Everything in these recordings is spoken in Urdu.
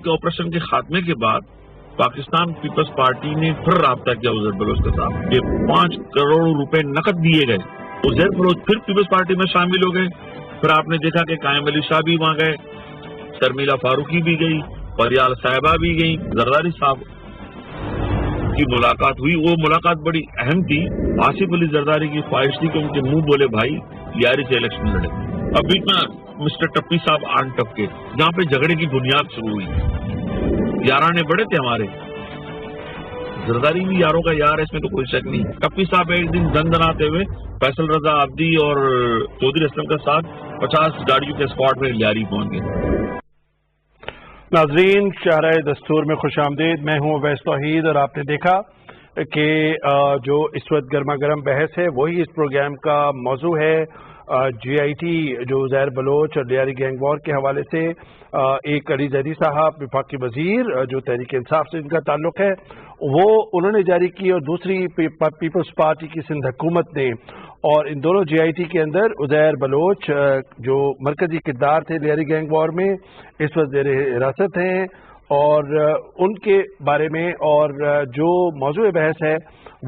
کے آپریشن کے خاتمے کے بعد پاکستان پیپلز پارٹی نے پھر رابطہ کیا عزیر بلوچ کے ساتھ کہ 5 کروڑ روپے نقد دیے گئے. عزیر بلوچ پھر پیپلز پارٹی میں شامل ہو گئے. پھر آپ نے دیکھا کہ قائم علی شاہ بھی وہاں گئے, شرمیلا فاروقی بھی گئی, پریال صاحبہ بھی گئی, زرداری صاحب کی ملاقات ہوئی. وہ ملاقات بڑی اہم تھی. آصف علی زرداری کی خواہش تھی کہ ان کے منہ بولے بھائی لیاری سے الیکشن لڑے. اب بیچ میں مسٹر ٹپی صاحب آن ٹپکے, جہاں پہ جھگڑے کی بنیاد شروع ہوئی. یارانے بڑے تھے ہمارے, زرداری بھی یاروں کا یار ہے, اس میں تو کوئی شک نہیں. ٹپی صاحب ایک دن دن دناتے ہوئے فیصل رضا عبدی اور چودھری اسلم کے ساتھ 50 گاڑیوں کے اسکواڈ میں لیاری پہنچ گئے. ناظرین, شاہراہ دستور میں خوش آمدید. میں ہوں اویس توحید اور آپ نے دیکھا کہ جو اس وقت گرما گرم بحث ہے وہی اس پروگرام کا موضوع ہے. جی آئی ٹی جو عزیر بلوچ اور لیاری گینگ وار کے حوالے سے ایک علی زیدی صاحب وفاقی وزیر جو تحریک انصاف سے ان کا تعلق ہے وہ انہوں نے جاری کی, اور دوسری پیپلز پارٹی کی سندھ حکومت نے. اور ان دونوں جی آئی ٹی کے اندر عزیر بلوچ جو مرکزی کردار تھے لیاری گینگ وار میں اس وقت زیر حراست ہیں, اور ان کے بارے میں اور جو موضوع بحث ہے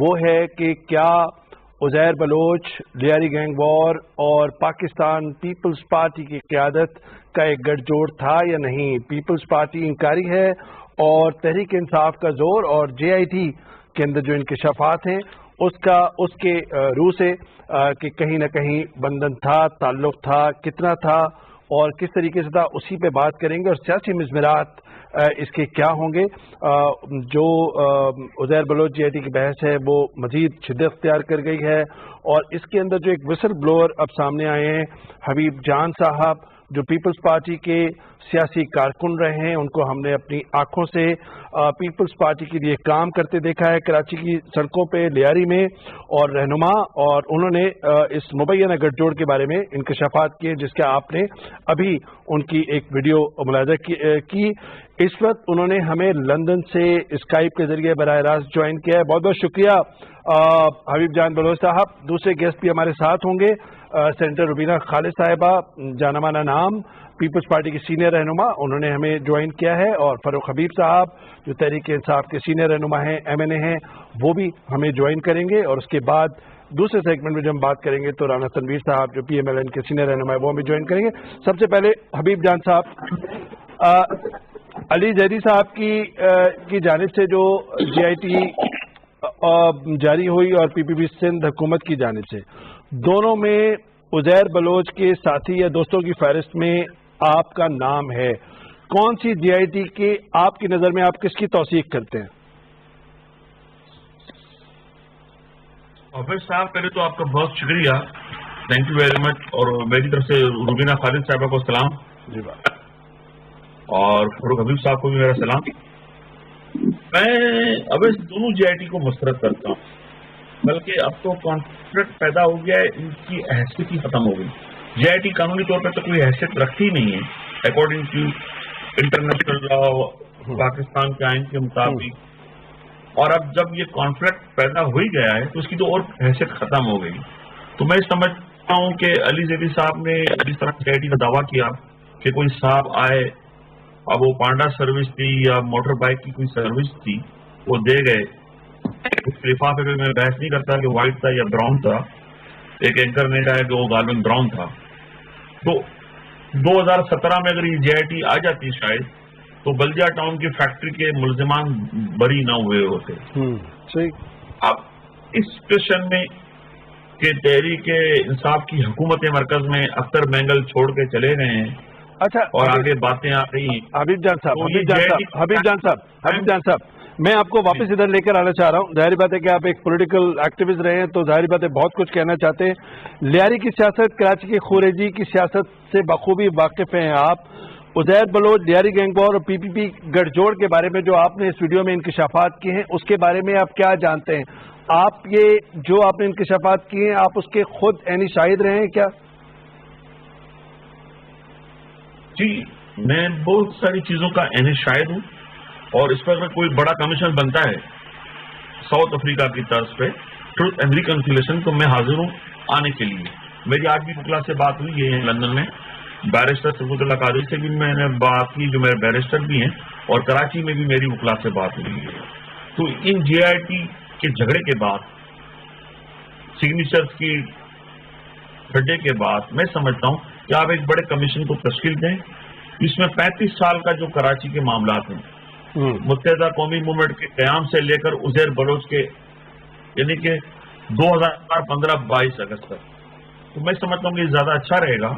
وہ ہے کہ کیا عزیر بلوچ لیاری گینگ وار اور پاکستان پیپلز پارٹی کی قیادت کا ایک گٹھ جوڑ تھا یا نہیں. پیپلز پارٹی انکاری ہے اور تحریک انصاف کا زور, اور جے آئی ٹی کے اندر جو انکشافات ہیں اس کے روح سے کہ کہیں نہ کہیں بندھن تھا, تعلق تھا, کتنا تھا اور کس طریقے سے تھا, اسی پہ بات کریں گے. اور سیاسی مضمرات اس کے کیا ہوں گے. جو عزیر بلوچ جی آئی ٹی کی بحث ہے وہ مزید شدت اختیار کر گئی ہے, اور اس کے اندر جو ایک وسل بلوور اب سامنے آئے ہیں حبیب جان صاحب جو پیپلز پارٹی کے سیاسی کارکن رہے ہیں, ان کو ہم نے اپنی آنکھوں سے پیپلز پارٹی کے لیے کام کرتے دیکھا ہے کراچی کی سڑکوں پہ, لیاری میں, اور رہنما, اور انہوں نے اس مبینہ گٹھ جوڑ کے بارے میں انکشافات کیے جس کا آپ نے ابھی ان کی ایک ویڈیو ملاحظہ کی. اس وقت انہوں نے ہمیں لندن سے اسکائپ کے ذریعے براہ راست جوائن کیا ہے. بہت بہت شکریہ حبیب جان بلوچ صاحب. دوسرے گیسٹ بھی ہمارے ساتھ ہوں گے, سینیٹر روبینہ خالد صاحبہ, جانمانہ نام پیپلز پارٹی کے سینئر رہنما, انہوں نے ہمیں جوائن کیا ہے, اور فاروق حبیب صاحب جو تحریک انصاف کے سینئر رہنما ہیں, ایم این اے ہیں, وہ بھی ہمیں جوائن کریں گے. اور اس کے بعد دوسرے سیگمنٹ میں جب ہم بات کریں گے تو رانا تنویر صاحب جو پی ایم ایل این کے سینئر رہنما ہے وہ ہمیں جوائن کریں گے. سب سے پہلے حبیب جان صاحب, علی زیدی صاحب کی جانب سے جو جی آئی ٹی جاری ہوئی اور پی پی پی سندھ حکومت کی جانب سے, دونوں میں عزیر بلوچ کے ساتھی یا دوستوں کی فہرست میں آپ کا نام ہے. کون سی جی آئی ٹی کے آپ کی نظر میں آپ کس کی توثیق کرتے ہیں؟ حافظ صاحب, پہلے تو آپ کا بہت شکریہ, تھینک یو ویری مچ. اور میری طرف سے روبینہ خالد صاحبہ کو سلام, جی بات, اور فاروق حبیب صاحب کو بھی میرا سلام. میں اب اس دونوں جی آئی ٹی کو مسترد کرتا ہوں, بلکہ اب تو کانفلکٹ پیدا ہو گیا ہے, ان کی حیثیت ہی ختم ہو گئی. جی آئی ٹی قانونی طور پہ تو کوئی حیثیت رکھتی نہیں ہے according to international law, Pakistan کے آئین کے مطابق. اور اب جب یہ کانفلکٹ پیدا ہو ہی گیا ہے تو اس کی تو اور حیثیت ختم ہو گئی. تو میں سمجھتا ہوں کہ علی زیدی صاحب نے جس طرح جی آئی ٹی کا دعویٰ کیا کہ کوئی صاحب آئے, اب وہ پانڈا سروس تھی یا موٹر بائک کی کوئی سروس تھی, وہ دے گئے. اس لفافے پہ میں بحث نہیں کرتا کہ وائٹ تھا یا براؤن تھا, ایک اینکر نے کہا کہ وہ غالباً براؤن تھا. تو 2017 میں اگر یہ جے آئی ٹی آ جاتی شاید تو بلجیا ٹاؤن کی فیکٹری کے ملزمان بری نہ ہوئے ہوتے. صحیح. اب اس سچویشن میں کہ تحریک انصاف کی حکومت مرکز میں اختر مینگل چھوڑ کے چلے گئے ہیں, اچھا, اور آگے باتیں آ رہی ہیں. حبیب جان صاحب میں آپ کو واپس ادھر لے کر آنا چاہ رہا ہوں. ظاہری بات ہے کہ آپ ایک پولیٹیکل ایکٹیوسٹ رہے ہیں تو ظاہری بات ہے بہت کچھ کہنا چاہتے ہیں. لیاری کی سیاست, کراچی کی خوریجی کی سیاست سے بخوبی واقف ہیں آپ. عزیر بلوچ, لیاری گینگ وار اور پی پی پی گٹھ جوڑ کے بارے میں جو آپ نے اس ویڈیو میں انکشافات کیے ہیں اس کے بارے میں آپ کیا جانتے ہیں؟ آپ یہ جو آپ نے انکشافات کیے ہیں آپ اس کے خود عینی شاہد رہے ہیں کیا؟ جی, میں بہت ساری چیزوں کا عینی شاہد ہوں, اور اس پر کوئی بڑا کمیشن بنتا ہے ساؤتھ افریقہ کی طرز پہ ٹروتھ اینڈ ریکنسیلیشن, تو میں حاضر ہوں آنے کے لیے. میری آج بھی بکلا سے بات ہوئی ہے لندن میں, بیرسٹر سبوت اللہ قادری سے بھی میں نے بات کی جو میرے بیرسٹر بھی ہیں, اور کراچی میں بھی میری وکلا سے بات ہوئی ہے. تو ان JIT کے جھگڑے کے بعد، سگنیچرز کی گھٹے کے بعد، میں سمجھتا ہوں کہ آپ ایک بڑے کمیشن کو تشکیل دیں جس میں 35 سال کا جو کراچی کے معاملات ہیں، متحدہ قومی موومنٹ کے قیام سے لے کر عزیر بلوچ کے، یعنی کہ 2015-22 اگست تک، تو میں سمجھتا ہوں کہ یہ زیادہ اچھا رہے گا،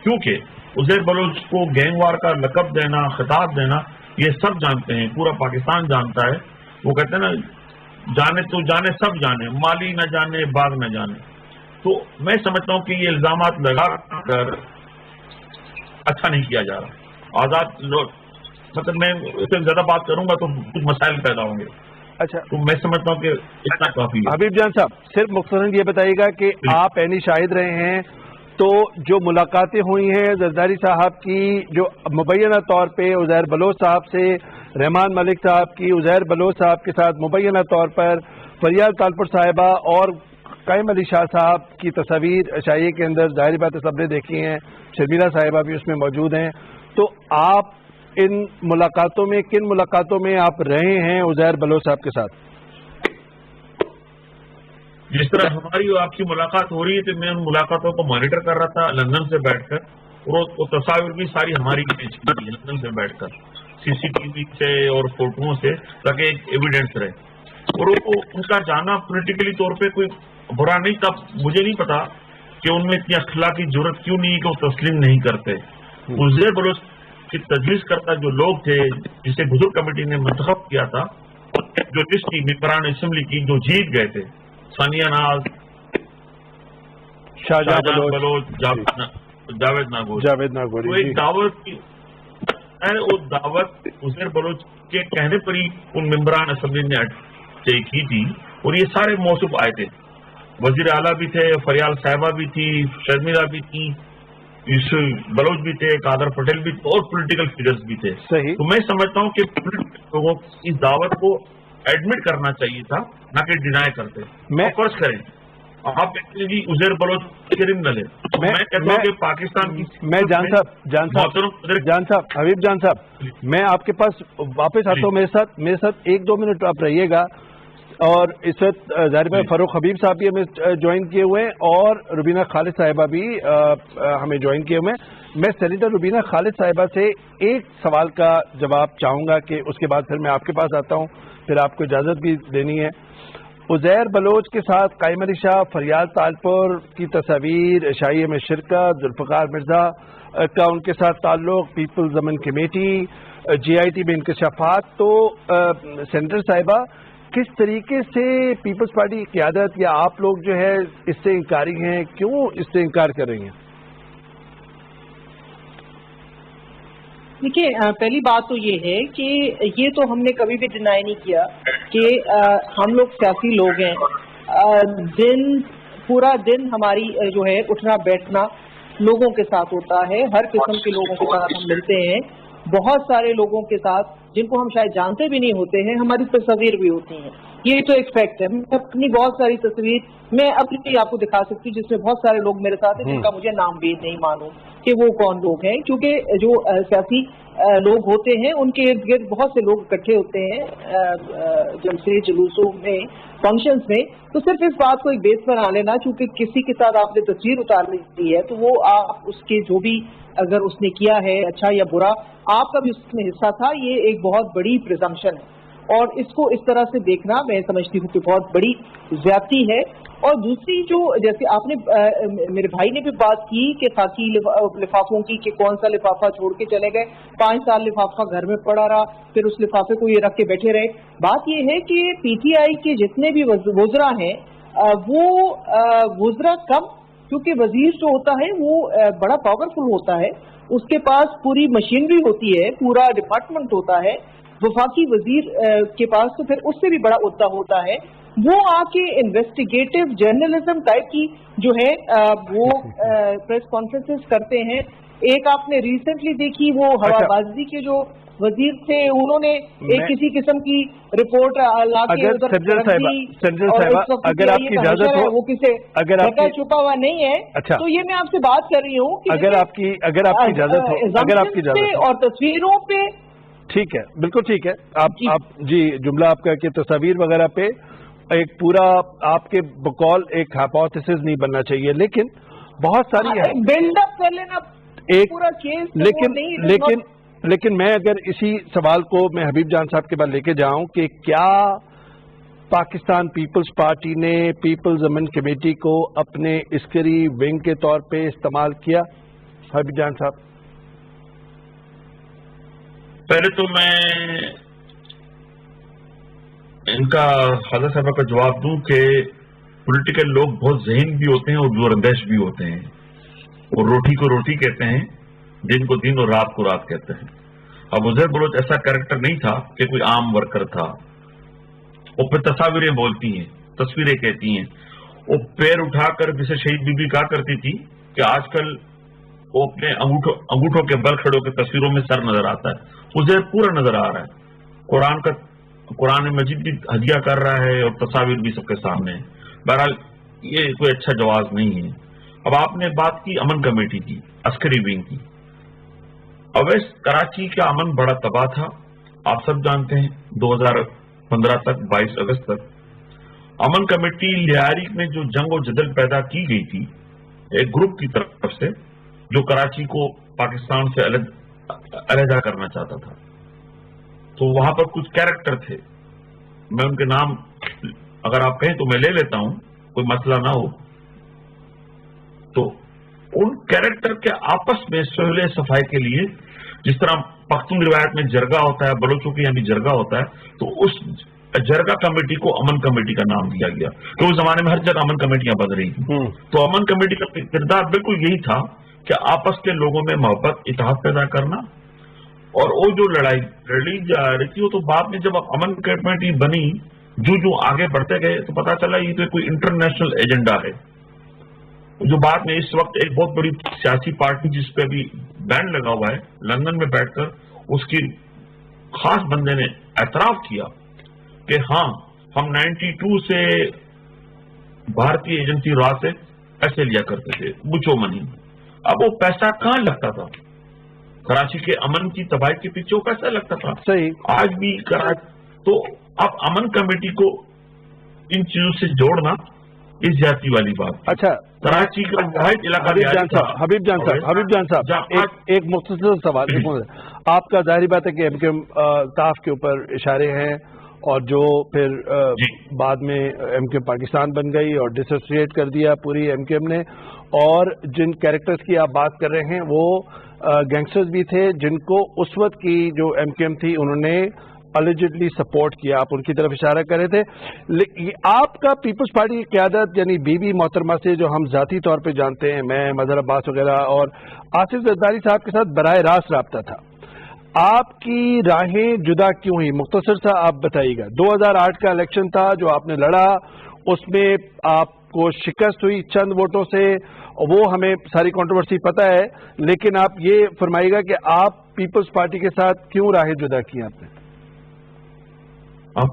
کیونکہ عزیر بلوچ کو گینگ وار کا لقب دینا، خطاب دینا، یہ سب جانتے ہیں، پورا پاکستان جانتا ہے. وہ کہتے ہیں نا، جانے تو جانے سب جانے، مالی نہ جانے باغ نہ جانے. تو میں سمجھتا ہوں کہ یہ الزامات لگا کر اچھا نہیں کیا جا رہا. آزاد مطلب میں اس سے زیادہ بات کروں گا تو کچھ مسائل پیدا ہوں گے. اچھا، تو میں سمجھتا ہوں کہ اتنا کافی ہے. حبیب جان صاحب، صرف مختصراً یہ بتائیے گا کہ آپ عینی شاہد رہے ہیں، تو جو ملاقاتیں ہوئی ہیں زرداری صاحب کی، جو مبینہ طور پہ عزیر بلوچ صاحب سے، رحمان ملک صاحب کی عزیر بلوچ صاحب کے ساتھ مبینہ طور پر، فریال تالپور صاحبہ اور قائم علی شاہ صاحب کی تصاویر شائعے کے اندر ظاہری بات ہے سب نے دیکھی ہیں، شرمیلا صاحبہ بھی اس میں موجود ہیں. تو آپ ان ملاقاتوں میں، کن ملاقاتوں میں آپ رہے ہیں عزیر بلوچ صاحب کے ساتھ؟ جس طرح ہماری اور آپ کی ملاقات ہو رہی ہے، تو میں ان ملاقاتوں کو مانیٹر کر رہا تھا لندن سے بیٹھ کر، اور وہ تصاویر بھی ساری ہماری پیش کی گئی لندن سے بیٹھ کر، CCTV سے اور فوٹوؤں سے، تاکہ ایک ایویڈنس رہے. اور ان کا جانا پولیٹیکلی طور پہ کوئی برا نہیں تھا. مجھے نہیں پتا کہ ان میں اتنی اخلاقی جرت کیوں نہیں کہ وہ تسلیم نہیں کرتے. عزیر بلوچ کی تجویز کرتا جو لوگ تھے، جسے بزرگ کمیٹی نے منتخب کیا تھا، جو لسٹ تھی ممبران اسمبلی کی جو جیت گئے تھے، ثانیہ ناز، شاہجہاں بلوچ، جاوید ناگوری، وہ ایک دعوت کی، وہ دعوت عزیر بلوچ کے کہنے پر ہی ان ممبران اسمبلی نے طے کی تھی. اور یہ سارے موصوف آئے تھے، وزیر اعلیٰ بھی تھے، فریال صاحبہ بھی تھی، شرمیلا بھی تھی، بلوچ بھی تھے، قادر پٹیل بھی تھے، اور پولیٹیکل فیگرز بھی تھے. تو میں سمجھتا ہوں کہ لوگوں کی اس دعوت کو ایڈمٹ کرنا چاہیے تھا، نہ کہ ڈینائی کرتے. میں فرض کریں آپ کہتے ہیں جی عزیر بلوچ کرمنل ہے، میں کہتا ہوں کہ پاکستان کی، میں جان صاحب حبیب جان صاحب، میں آپ کے پاس واپس آتا ہوں. میرے ساتھ 1-2 منٹ آپ رہیے گا. اور اس وقت ظاہر میں فاروق حبیب صاحب بھی ہمیں جوائن کیے ہوئے ہیں، اور روبینہ خالد صاحبہ بھی ہمیں جوائن کیے ہوئے ہیں. میں سینیٹر روبینہ خالد صاحبہ سے ایک سوال کا جواب چاہوں گا، کہ اس کے بعد پھر میں آپ کے پاس آتا ہوں، پھر آپ کو اجازت بھی دینی ہے. عزیر بلوچ کے ساتھ قائم علی شاہ، فریال تالپور کی تصاویر، شائعے میں شرکت، ذوالفقار مرزا کا ان کے ساتھ تعلق، پیپلز امن کمیٹی، JIT میں انکشافات. تو سینیٹر صاحبہ، کس طریقے سے پیپلز پارٹی کی قیادت یا آپ لوگ جو ہے اس سے انکاری ہیں؟ کیوں اس سے انکار کر رہی ہیں؟ دیکھیے، پہلی بات تو یہ ہے کہ یہ تو ہم نے کبھی بھی ڈینائی نہیں کیا کہ ہم لوگ سیاسی لوگ ہیں. پورا دن ہماری جو ہے اٹھنا بیٹھنا لوگوں کے ساتھ ہوتا ہے، ہر قسم کے لوگوں کے ساتھ ہم ملتے ہیں، بہت سارے لوگوں کے ساتھ جن کو ہم شاید جانتے بھی نہیں ہوتے ہیں، ہماری تصاویر بھی ہوتی ہیں. یہ تو ایک فیکٹ ہے. میں اپنی بہت ساری تصویر میں اپنی آپ کو دکھا سکتی ہوں جس میں بہت سارے لوگ میرے ساتھ ہیں جن کا مجھے نام بھی نہیں معلوم کہ وہ کون لوگ ہیں، کیونکہ جو سیاسی لوگ ہوتے ہیں ان کے ارد گرد بہت سے لوگ اکٹھے ہوتے ہیں جلسے جلوسوں میں، فنکشنز میں. تو صرف اس بات کو ایک بیس پر آ لینا چونکہ کسی کے ساتھ آپ نے تصویر اتار لی ہے تو وہ آپ اس کے جو بھی اگر اس نے کیا ہے اچھا یا برا، آپ کا بھی اس میں حصہ تھا، یہ ایک بہت بڑی پریزمپشن ہے. اور اس کو اس طرح سے دیکھنا میں سمجھتی ہوں کہ بہت بڑی زیادتی ہے. اور دوسری جو جیسے آپ نے میرے بھائی نے بھی بات کی کہ خاکی لفافوں کی، کہ کون سا لفافہ چھوڑ کے چلے گئے، 5 سال لفافہ گھر میں پڑا رہا، پھر اس لفافے کو یہ رکھ کے بیٹھے رہے. بات یہ ہے کہ PTI کے جتنے بھی وزراء ہیں وہ وزراء کم، کیونکہ وزیر جو ہوتا ہے وہ بڑا پاورفل ہوتا ہے، اس کے پاس پوری مشینری ہوتی ہے، پورا ڈپارٹمنٹ ہوتا ہے. وفاقی وزیر کے پاس تو پھر اس سے بھی بڑا عہدہ ہوتا ہے. وہ آ کے انویسٹیگیٹو جرنلزم ٹائپ کی جو ہے وہ پریس کانفرنسز کرتے ہیں. ایک آپ نے ریسنٹلی دیکھی وہ ہوا بازی کے جو وزیر تھے، انہوں نے ایک کسی قسم کی رپورٹ لا کے ادھر اگر آپ کی اجازت ہو، وہ کسی ڈھکا چھپا ہوا نہیں ہے. تو یہ میں آپ سے بات کر رہی ہوں کہ اگر آپ کی اجازت ہو، اور تصویروں پہ ٹھیک ہے، بالکل ٹھیک ہے. آپ جی جملہ آپ کا کہ تصاویر وغیرہ پہ ایک پورا آپ کے بقول ایک ہائپوتھیسس نہیں بننا چاہیے، لیکن بہت ساری ہے بلڈ اپ کر لینا ایک، پورا کیس. لیکن میں اگر اسی سوال کو میں حبیب جان صاحب کے بعد لے کے جاؤں کہ کیا پاکستان پیپلز پارٹی نے پیپلز امن کمیٹی کو اپنے عسکری ونگ کے طور پہ استعمال کیا؟ حبیب جان صاحب. پہلے تو میں ان کا خالد صاحب کا جواب دوں کہ پولیٹیکل لوگ بہت ذہین بھی ہوتے ہیں اور زور اندیش بھی ہوتے ہیں، اور روٹی کو روٹی کہتے ہیں، دن کو دن اور رات کو رات کہتے ہیں. اب عزیر بلوچ ایسا کریکٹر نہیں تھا کہ کوئی عام ورکر تھا. وہ پھر تصاویریں بولتی ہیں، تصویریں کہتی ہیں. وہ پیر اٹھا کر جسے شہید بی بی کہا کرتی تھی کہ آج کل وہ اپنے انگوٹھوں کے بل کھڑوں کے تصویروں میں سر نظر آتا ہے. عزیر پورا نظر آ رہا ہے، قرآن مجید بھی ہدیہ کر رہا ہے اور تصاویر بھی سب کے سامنے ہے. بہرحال یہ کوئی اچھا جواز نہیں ہے. اب آپ نے بات کی امن کمیٹی کی، عسکری ونگ کی. اویس کراچی کا امن بڑا تباہ تھا، آپ سب جانتے ہیں. 2015 تک 22 اگست تک امن کمیٹی لیاری میں جو جنگ و جدل پیدا کی گئی تھی ایک گروپ کی طرف سے جو کراچی کو پاکستان سے علیحدہ کرنا چاہتا تھا، تو وہاں پر کچھ کیریکٹر تھے. میں ان کے نام اگر آپ کہیں تو میں لے لیتا ہوں، کوئی مسئلہ نہ ہو. تو ان کیریکٹر کے آپس میں صلح صفائی کے لیے، جس طرح پختون روایت میں جرگا ہوتا ہے، بلوچوں کے یہاں بھی جرگا ہوتا ہے، تو اس جرگا کمیٹی کو امن کمیٹی کا نام دیا گیا کہ اس زمانے میں ہر جگہ امن کمیٹیاں بن رہی تھیں. تو امن کمیٹی کا کردار بالکل یہی تھا کہ آپس کے لوگوں میں محبت، اتحاد پیدا کرنا. اور وہ جو لڑائی لڑی جا رہی تھی وہ تو بعد میں جب امن کمیٹی بنی، جو آگے بڑھتے گئے تو پتا چلا یہ تو کوئی انٹرنیشنل ایجنڈا ہے. جو بعد میں اس وقت ایک بہت بڑی سیاسی پارٹی جس پہ ابھی بین لگا ہوا ہے، لندن میں بیٹھ کر اس کی خاص بندے نے اعتراف کیا کہ ہاں ہم 92 سے بھارتی ایجنسی راہ سے پیسے لیا کرتے تھے بچو منی. اب وہ پیسہ کہاں لگتا تھا؟ کراچی کے امن کی تباہی کے پیچھے وہ پیسہ لگتا تھا. صحیح. آج بھی تو اب امن کمیٹی کو ان چیزوں سے جوڑنا اس زیادتی والی بات. اچھا، کراچی کا واحد علاقہ حبیب جان صاحب ایک مختصر سوال. آپ کا ظاہری بات ہے کہ ایم کیو ایم طاف کے اوپر اشارے ہیں، اور جو پھر بعد میں ایم کیو ایم پاکستان بن گئی اور ڈس ایسوسیٹ کر دیا پوری ایم کیو ایم نے. اور جن کیریکٹرز کی آپ بات کر رہے ہیں وہ گینگسٹرز بھی تھے جن کو اس وقت کی جو ایم کیو ایم تھی انہوں نے الجڈلی سپورٹ کیا. آپ ان کی طرف اشارہ کر رہے تھے. آپ کا پیپلز پارٹی کی قیادت یعنی بی بی محترمہ سے جو ہم ذاتی طور پہ جانتے ہیں، میں مظہر عباس وغیرہ اور آصف زرداری صاحب کے ساتھ براہ راست رابطہ تھا. آپ کی راہیں جدا کیوں ہوئی؟ مختصر سا آپ بتائیے گا. 2008 کا الیکشن تھا جو آپ نے لڑا، اس میں آپ کو شکست ہوئی چند ووٹوں سے، وہ ہمیں ساری کنٹروورسی پتہ ہے، لیکن آپ یہ فرمائیے گا کہ آپ پیپلز پارٹی کے ساتھ کیوں راہیں جدا کی آپ نے؟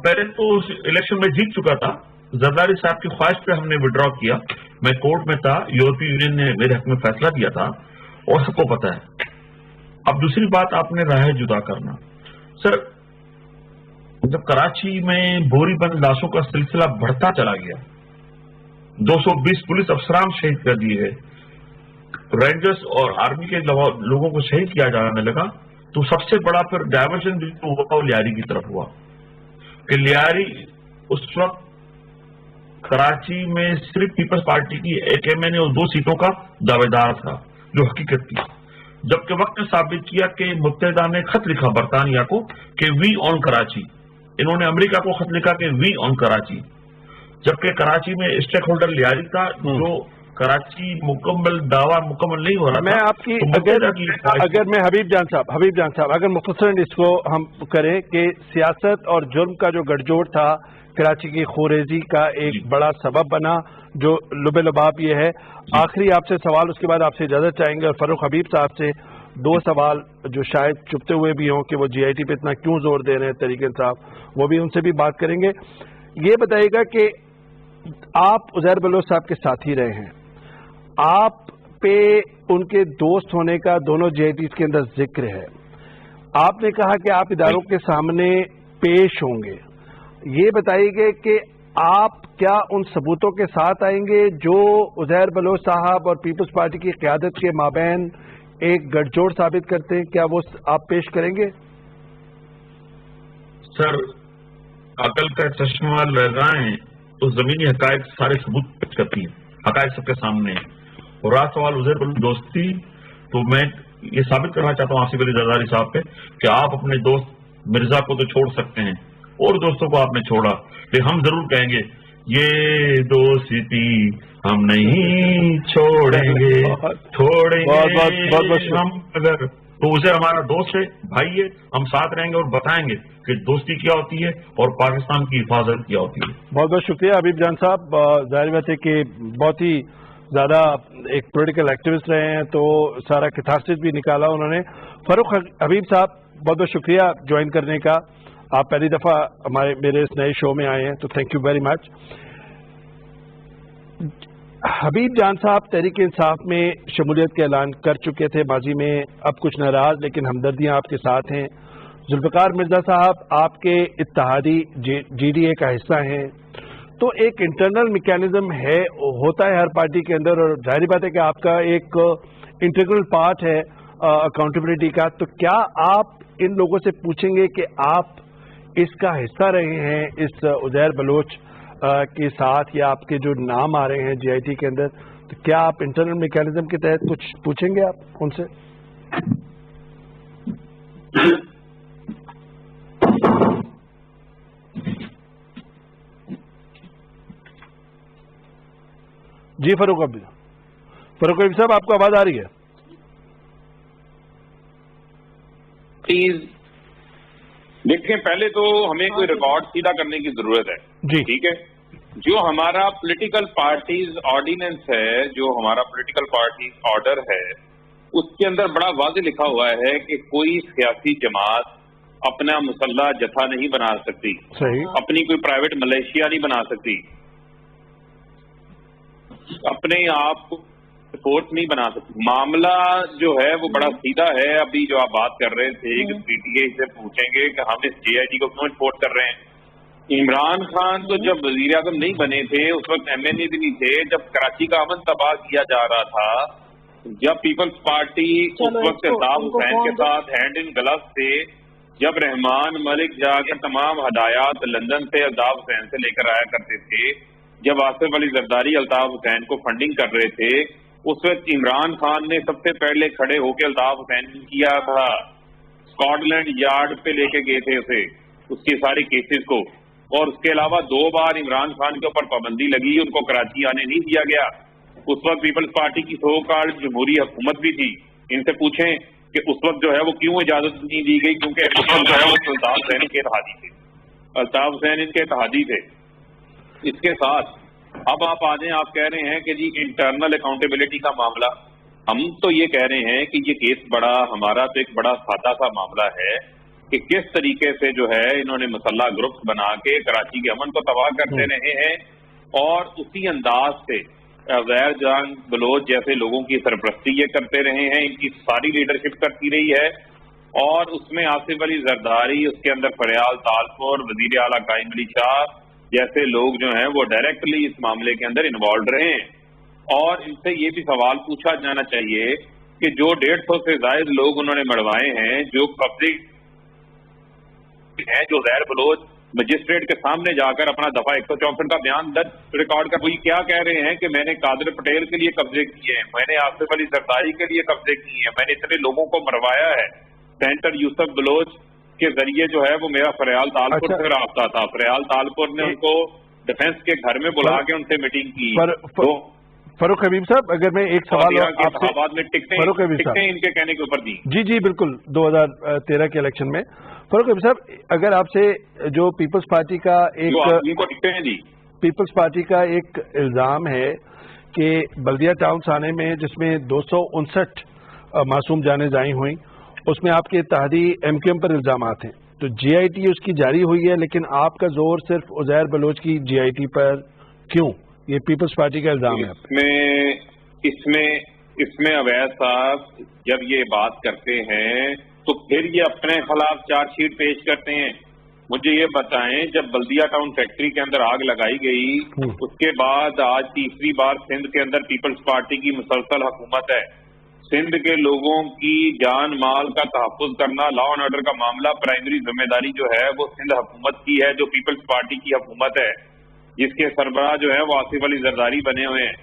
پہلے تو اس الیکشن میں جیت چکا تھا، زرداری صاحب کی خواہش پہ ہم نے وڈرا کیا. میں کورٹ میں تھا، یورپی یونین نے میرے حق میں فیصلہ دیا تھا اور سب کو پتہ ہے. اب دوسری بات آپ نے راہ جدا کرنا. سر جب کراچی میں بوری بند لاشوں کا سلسلہ بڑھتا چلا گیا، 220 پولیس افسران شہید کر دیے گئے، رینجرز اور آرمی کے لوگوں کو شہید کیا جانے لگا، تو سب سے بڑا پھر ڈائیورژن جو ہوا وہ لیاری کی طرف ہوا. کہ لیاری اس وقت کراچی میں صرف پیپلز پارٹی کی ایک ایم این اے اور 2 سیٹوں کا دعوے دار تھا جو حقیقت تھی. جبکہ وقت نے ثابت کیا کہ متحدہ نے خط لکھا برطانیہ کو کہ وی آن کراچی، انہوں نے امریکہ کو خط لکھا کہ وی آن کراچی. جبکہ کراچی میں اسٹیک ہولڈر لیاری تھا، جو کراچی دعویٰ مکمل نہیں ہو رہا. میں آپ کی اگر میں حبیب جان صاحب اگر مختصراً اس کو ہم کریں کہ سیاست اور جرم کا جو گٹھ جوڑ تھا کراچی کی خوریزی کا ایک بڑا سبب بنا، جو لب لباب یہ ہے. آخری آپ سے سوال، اس کے بعد آپ سے اجازت چاہیں گے، اور فاروق حبیب صاحب سے 2 سوال جو شاید چھپتے ہوئے بھی ہوں کہ وہ جی آئی ٹی پہ اتنا کیوں زور دے رہے ہیں طریقے صاحب، وہ بھی ان سے بھی بات کریں گے. یہ بتائیے گا کہ آپ عزیر بلوچ صاحب کے ساتھ ہی رہے ہیں، آپ پہ ان کے دوست ہونے کا دونوں جی آئی ٹیز کے اندر ذکر ہے. آپ نے کہا کہ آپ اداروں کے سامنے پیش ہوں گے. یہ بتائیے گے کہ آپ کیا ان ثبوتوں کے ساتھ آئیں گے جو عزیر بلوچ صاحب اور پیپلز پارٹی کی قیادت کے مابین ایک گٹھ جوڑ ثابت کرتے ہیں؟ کیا وہ آپ پیش کریں گے؟ سر عقل کا چشمہ لگائیں تو زمینی حقائق سارے ثبوت پیش کرتی ہیں، حقائق سب کے سامنے ہیں. اور رات سوال عزیر بلوچ دوستی، تو میں یہ ثابت کرنا چاہتا ہوں آصف علی زرداری صاحب پہ کہ آپ اپنے دوست مرزا کو تو چھوڑ سکتے ہیں اور دوستوں کو آپ نے چھوڑا، لیکن ہم ضرور کہیں گے یہ دوستی ہم نہیں چھوڑیں گے، ہم اگر تو اسے ہمارا دوست ہے، بھائی ہے، ہم ساتھ رہیں گے اور بتائیں گے کہ دوستی کیا ہوتی ہے اور پاکستان کی حفاظت کیا ہوتی ہے. بہت بہت شکریہ حبیب جان صاحب. ظاہر بات ہے کہ بہت ہی زیادہ ایک پولیٹیکل ایکٹیوسٹ رہے ہیں تو سارا کتھارسس بھی نکالا انہوں نے. فاروق حبیب صاحب بہت بہت شکریہ جوائن کرنے کا. آپ پہلی دفعہ میرے اس نئے شو میں آئے ہیں تو تھینک یو ویری مچ. حبیب جان صاحب تحریک انصاف میں شمولیت کا اعلان کر چکے تھے ماضی میں، اب کچھ ناراض لیکن ہمدردیاں آپ کے ساتھ ہیں. ذوالفقار مرزا صاحب آپ کے اتحادی جی ڈی اے کا حصہ ہیں، تو ایک انٹرنل میکینزم ہے، ہوتا ہے ہر پارٹی کے اندر، اور ظاہری بات ہے کہ آپ کا ایک انٹیگرل پارٹ ہے اکاؤنٹیبلٹی کا. تو کیا آپ ان لوگوں سے پوچھیں گے کہ آپ اس کا حصہ رہے ہیں اس عزیر بلوچ کے ساتھ، یا آپ کے جو نام آ رہے ہیں جی آئی ٹی کے اندر، تو کیا آپ انٹرنل میکینزم کے تحت کچھ پوچھیں گے آپ ان سے؟ جی فاروق حبیب صاحب آپ کو آواز آ رہی ہے؟ دیکھیں پہلے تو ہمیں کوئی ریکارڈ سیدھا کرنے کی ضرورت ہے. جی ٹھیک ہے، جو ہمارا پولیٹیکل پارٹیز آرڈیننس ہے، جو ہمارا پولیٹیکل پارٹیز آرڈر ہے، اس کے اندر بڑا واضح لکھا ہوا ہے کہ کوئی سیاسی جماعت اپنا مسلح جتھا نہیں بنا سکتی، صحیح، اپنی کوئی پرائیویٹ ملیشیا نہیں بنا سکتی، اپنے آپ کو فورس نہیں بنا سکتی. معاملہ جو ہے وہ بڑا سیدھا ہے. ابھی جو آپ بات کر رہے تھے کہ پی ٹی آئی سے پوچھیں گے کہ ہم اس جے آئی ٹی کو کیوں سپورٹ کر رہے ہیں. عمران خان تو جب وزیر اعظم نہیں بنے تھے اس وقت ایم این اے بھی نہیں تھے، جب کراچی کا امن تباہ کیا جا رہا تھا، جب پیپلز پارٹی اس وقت الطاف حسین کے ساتھ ہینڈ ان گلوز تھے، جب رحمان ملک جا کر تمام ہدایات لندن سے الطاف حسین سے لے کر آیا کرتے تھے، جب آصف علی زرداری الطاف حسین کو فنڈنگ کر رہے تھے، اس وقت عمران خان نے سب سے پہلے کھڑے ہو کے الطاف حسین کیا تھا. اسکاٹ لینڈ یارڈ پہ لے کے گئے تھے اسے، اس کی ساری کیسز کو، اور اس کے علاوہ 2 بار عمران خان کے اوپر پابندی لگی، ان کو کراچی آنے نہیں دیا گیا. اس وقت پیپلز پارٹی کی سو کارڈ جمہوری حکومت بھی تھی. ان سے پوچھیں کہ اس وقت جو ہے وہ کیوں اجازت نہیں دی گئی، کیونکہ اس وقت جو ہے وہ الطاف حسین کے اتحادی تھے، الطاف حسین ان کے اتحادی تھے. اس کے ساتھ اب آپ آ جائیں، آپ کہہ رہے ہیں کہ جی انٹرنل اکاؤنٹیبلٹی کا معاملہ. ہم تو یہ کہہ رہے ہیں کہ یہ کیس بڑا ہمارا تو ایک بڑا سادہ سا معاملہ ہے کہ کس طریقے سے جو ہے انہوں نے مسلح گروپ بنا کے کراچی کے امن کو تباہ کرتے رہے ہیں، اور اسی انداز سے عزیر جان بلوچ جیسے لوگوں کی سرپرستی یہ کرتے رہے ہیں، ان کی ساری لیڈرشپ کرتی رہی ہے. اور اس میں آصف علی زرداری، اس کے اندر فریال تالپور، وزیر اعلیٰ قائم علی شاہ جیسے لوگ جو ہیں وہ ڈائریکٹلی اس معاملے کے اندر انوالوڈ رہے ہیں. اور ان سے یہ بھی سوال پوچھا جانا چاہیے کہ جو 150 سے زائد لوگ انہوں نے مروائے ہیں، جو قبضے ہیں، جو غیر بلوچ مجسٹریٹ کے سامنے جا کر اپنا دفعہ 164 کا بیان درج ریکارڈ کر وہی کیا کہہ رہے ہیں کہ میں نے قادر پٹیل کے لیے قبضے کیے ہیں، میں نے آصف علی زرداری کے لیے قبضے کیے ہیں، میں نے اتنے لوگوں کو مروایا ہے. سینٹر یوسف بلوچ کے ذریعے جو ہے وہ میرا فریال تالپور سے رابطہ تھا. فریال تالپور نے ان کو ڈیفنس کے گھر میں بلا کے ان سے میٹنگ کی. فاروق حبیب صاحب اگر میں ایک سوال آپ سے، میں ٹکٹیں ان کے کہنے کے اوپر دی. جی بالکل 2013 کے الیکشن میں. فاروق حبیب صاحب اگر آپ سے جو پیپلز پارٹی کا پیپلز پارٹی کا ایک الزام ہے کہ بلدیہ ٹاؤن تھانے میں جس میں 259 معصوم جانیں ضائع ہوئیں، اس میں آپ کے اتحادی ایم کیو ایم پر الزامات ہیں، تو جی آئی ٹی اس کی جاری ہوئی ہے لیکن آپ کا زور صرف عزیر بلوچ کی جی آئی ٹی پر کیوں؟ یہ پیپلز پارٹی کا الزام ہے. اس میں اویس صاحب جب یہ بات کرتے ہیں تو پھر یہ اپنے خلاف چارج شیٹ پیش کرتے ہیں. مجھے یہ بتائیں جب بلدیہ ٹاؤن فیکٹری کے اندر آگ لگائی گئی اس کے بعد آج تیسری بار سندھ کے اندر پیپلز پارٹی کی مسلسل حکومت ہے. سندھ کے لوگوں کی جان مال کا تحفظ کرنا لا اینڈ آرڈر کا معاملہ پرائمری ذمہ داری جو ہے وہ سندھ حکومت کی ہے جو پیپلز پارٹی کی حکومت ہے جس کے سربراہ جو ہے وہ آصف علی زرداری بنے ہوئے ہیں.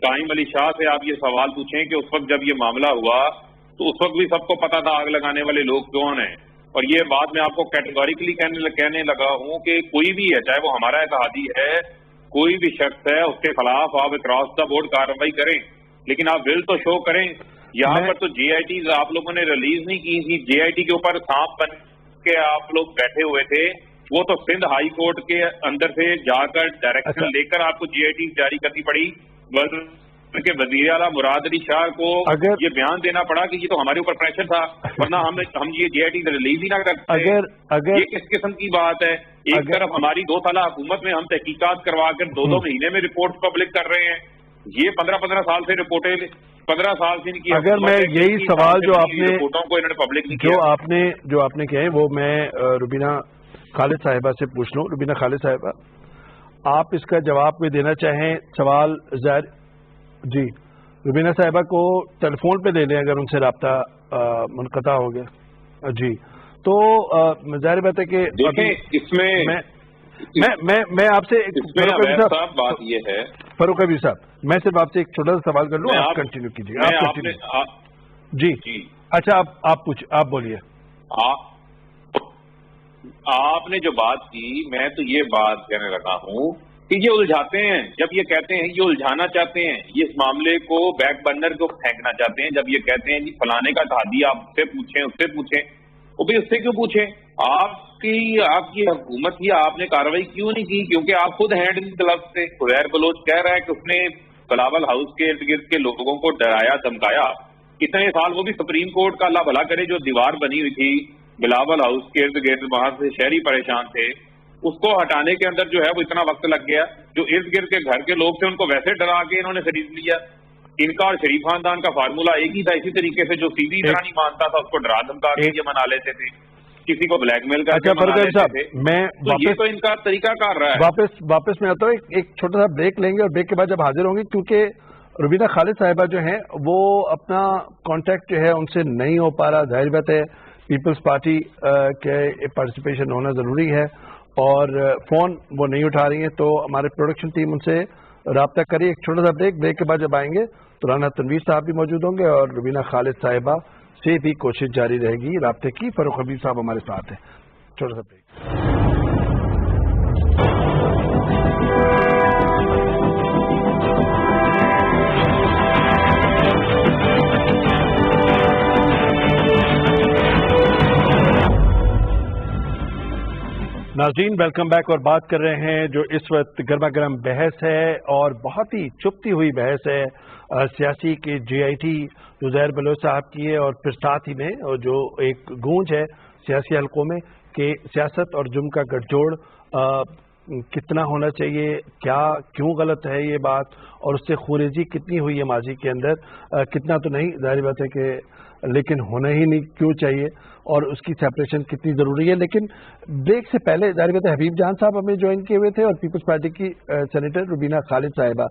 قائم علی شاہ سے آپ یہ سوال پوچھیں کہ اس وقت جب یہ معاملہ ہوا تو اس وقت بھی سب کو پتا تھا آگ لگانے والے لوگ کون ہیں. اور یہ بات میں آپ کو کیٹیگوریکلی کہنے لگا ہوں کہ کوئی بھی ہے چاہے وہ ہمارا اتحادی ہے کوئی بھی شخص ہے اس کے خلاف آپ اکراس دا بورڈ کارروائی کریں لیکن آپ ول تو شو کریں. یہاں پر تو جے آئی ٹیز آپ لوگوں نے ریلیز نہیں کی تھی. جے آئی ٹی کے اوپر سانپ بن کے آپ لوگ بیٹھے ہوئے تھے. وہ تو سندھ ہائی کورٹ کے اندر سے جا کر ڈائریکشن لے کر آپ کو جے آئی ٹی جاری کرنی پڑی. کہ وزیر اعلیٰ مراد علی شاہ کو یہ بیان دینا پڑا کہ یہ تو ہمارے اوپر پریشر تھا ورنہ ہم یہ جے آئی ٹی ریلیز ہی نہ کرتے. یہ کس قسم کی بات ہے؟ ایک طرف ہماری 2 سالہ حکومت میں ہم تحقیقات کروا کر 2 مہینے میں رپورٹ پبلک کر رہے ہیں. یہ 15 سال سے رپورٹیں 15 سال سے ان کی. اگر میں یہی سوال جو آپ نے رپورٹوں کو انہوں نے پبلک نہیں کیا جو آپ نے کہے وہ میں روبینہ خالد صاحبہ سے پوچھ لوں. روبینہ خالد صاحبہ آپ اس کا جواب کوئی دینا چاہیں سوال ظاہر جی روبینہ صاحبہ کو ٹیلی فون پہ لے لیں اگر ان سے رابطہ منقطع ہو گیا جی تو ظاہر بات ہے کہ اس میں میں آپ سے بات یہ ہے فاروق حبیب صاحب میں صرف آپ سے ایک چھوٹا سا سوال کر لوں آپ کنٹینیو کیجیے. جی اچھا آپ بولیے. آپ نے جو بات کی میں تو یہ بات کہنے لگا ہوں کہ یہ الجھاتے ہیں جب یہ کہتے ہیں یہ الجھانا چاہتے ہیں یہ اس معاملے کو بیک برنر کو پھینکنا چاہتے ہیں. جب یہ کہتے ہیں جی فلانے کا اتحادی آپ اس سے پوچھیں وہ بھی اس سے کیوں پوچھیں؟ آپ کی حکومت کی آپ نے کارروائی کیوں نہیں کی؟ کیونکہ آپ خود ہینڈ ان گلوز سے. خیر بلوچ کہہ رہا ہے کہ اس نے بلاول ہاؤس کے ارد گرد کے لوگوں کو ڈرایا دھمکایا. اتنے سال وہ بھی سپریم کورٹ کا اللہ بھلا کرے جو دیوار بنی ہوئی تھی بلاول ہاؤس کے ارد گرد وہاں سے شہری پریشان تھے اس کو ہٹانے کے اندر جو ہے وہ اتنا وقت لگ گیا. جو ارد گرد کے گھر کے لوگ تھے ان کو ویسے ڈرا کے انہوں نے خرید لیا. ان کا اور شریف خاندان کا فارمولا ایک ہی تھا. اسی طریقے سے جو سیدھی طرح نہیں مانتا تھا اس کو ڈرا دھمکا کے یہ منا لیتے تھے کسی کو بلیک میل کر کے منا لیتے تھے. یہ تو ان کا طریقہ کار رہا ہے. واپس میں آتا ہوں ایک چھوٹا سا بریک لیں گے اور بریک کے بعد جب حاضر ہوں گے کیونکہ روبینہ خالد صاحبہ جو ہیں وہ اپنا کانٹیکٹ جو ہے ان سے نہیں ہو پا رہا. ظاہر بات ہے پیپلز پارٹی کے پارٹیسپیشن ہونا ضروری ہے اور فون وہ نہیں اٹھا رہی ہیں تو ہمارے پروڈکشن ٹیم ان سے رابطہ کریے. ایک چھوٹا سا بریک کے بعد جب آئیں گے تو رانا تنویر صاحب بھی موجود ہوں گے اور روبینہ خالد صاحبہ سے بھی کوشش جاری رہے گی رابطے کی. فاروق حبیب صاحب ہمارے ساتھ ہیں. چھوٹا سا بریک. ناظرین ویلکم بیک اور بات کر رہے ہیں جو اس وقت گرما گرم بحث ہے اور بہت ہی چپتی ہوئی بحث ہے سیاسی کی جے آئی ٹی جو ظاہر بلوچ صاحب کی ہے اور پھر ساتھ ہی میں اور جو ایک گونج ہے سیاسی حلقوں میں کہ سیاست اور جرم کا گٹھ جوڑ کتنا ہونا چاہیے کیوں غلط ہے یہ بات اور اس سے خوریزی کتنی ہوئی ہے ماضی کے اندر کتنا تو نہیں ظاہر بات ہے کہ لیکن ہونا ہی نہیں کیوں چاہیے اور اس کی سیپریشن کتنی ضروری ہے. لیکن بریک سے پہلے ظاہر بات ہے حبیب جان صاحب ہمیں جوائن کیے ہوئے تھے اور پیپلز پارٹی کی سینیٹر روبینہ خالد صاحبہ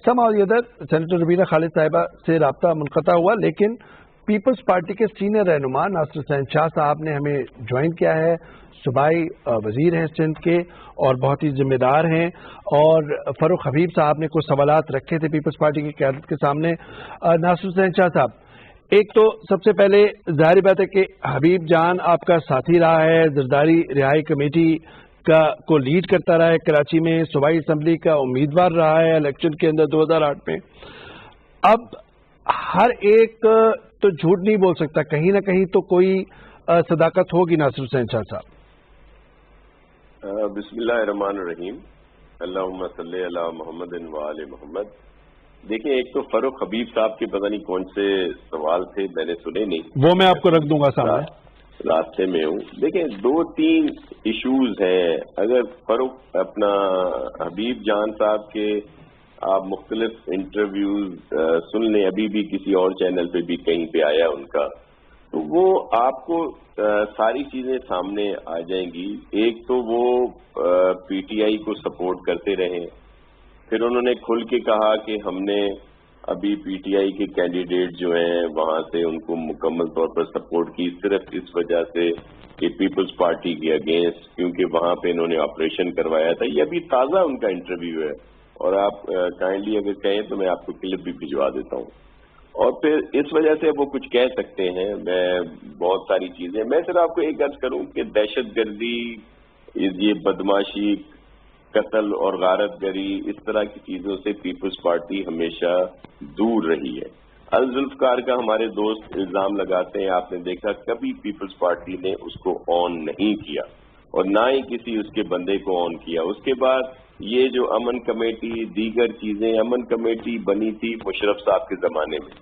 سینیٹر روبینہ خالد صاحبہ سے رابطہ منقطع ہوا لیکن پیپلز پارٹی کے سینئر رہنما ناصر حسین شاہ صاحب نے ہمیں جوائن کیا ہے. صوبائی وزیر ہیں سندھ کے اور بہت ہی ذمہ دار ہیں اور فاروق حبیب صاحب نے کچھ سوالات رکھے تھے پیپلز پارٹی کی قیادت کے سامنے. ناصر حسین شاہ صاحب ایک تو سب سے پہلے ظاہر بات ہے کہ حبیب جان آپ کا ساتھی رہا ہے زرداری رہائی کمیٹی کو لیڈ کرتا رہا ہے کراچی میں صوبائی اسمبلی کا امیدوار رہا ہے الیکشن کے اندر 2008 میں. اب ہر ایک تو جھوٹ نہیں بول سکتا کہیں نہ کہیں تو کوئی صداقت ہوگی. ناصر حسین شاہ صاحب بسم اللہ الرحمن الرحیم اللہم صلی علی محمد و آل محمد. دیکھیں ایک تو فاروق حبیب صاحب کے پتہ نہیں کون سے سوال تھے میں نے سنے نہیں وہ میں آپ کو رکھ دوں گا سامنے راستے میں ہوں. دیکھیں 2-3 ایشوز ہیں. اگر فاروق اپنا حبیب جان صاحب کے آپ مختلف انٹرویوز سن لیں ابھی بھی کسی اور چینل پہ بھی کہیں پہ آیا ان کا تو وہ آپ کو ساری چیزیں سامنے آ جائیں گی. ایک تو وہ پی ٹی آئی کو سپورٹ کرتے رہے, پھر انہوں نے کھل کے کہا کہ ہم نے ابھی پی ٹی آئی کے کینڈیڈیٹ جو ہیں وہاں سے ان کو مکمل طور پر سپورٹ کی صرف اس وجہ سے کہ پیپلز پارٹی کے اگینسٹ, کیونکہ وہاں پہ انہوں نے آپریشن کروایا تھا. یہ ابھی تازہ ان کا انٹرویو ہے, اور آپ کائنڈلی اگر کہیں تو میں آپ کو کلپ بھی بھجوا دیتا ہوں. اور پھر اس وجہ سے وہ کچھ کہہ سکتے ہیں, میں بہت ساری چیزیں, میں صرف آپ کو ایک عرض کروں کہ دہشت گردی, یہ بدماشی, قتل اور غارت گری, اس طرح کی چیزوں سے پیپلز پارٹی ہمیشہ دور رہی ہے. الذوالفقار کا ہمارے دوست الزام لگاتے ہیں, آپ نے دیکھا کبھی پیپلز پارٹی نے اس کو آن نہیں کیا اور نہ ہی کسی اس کے بندے کو آن کیا. اس کے بعد یہ جو امن کمیٹی, دیگر چیزیں, امن کمیٹی بنی تھی مشرف صاحب کے زمانے میں,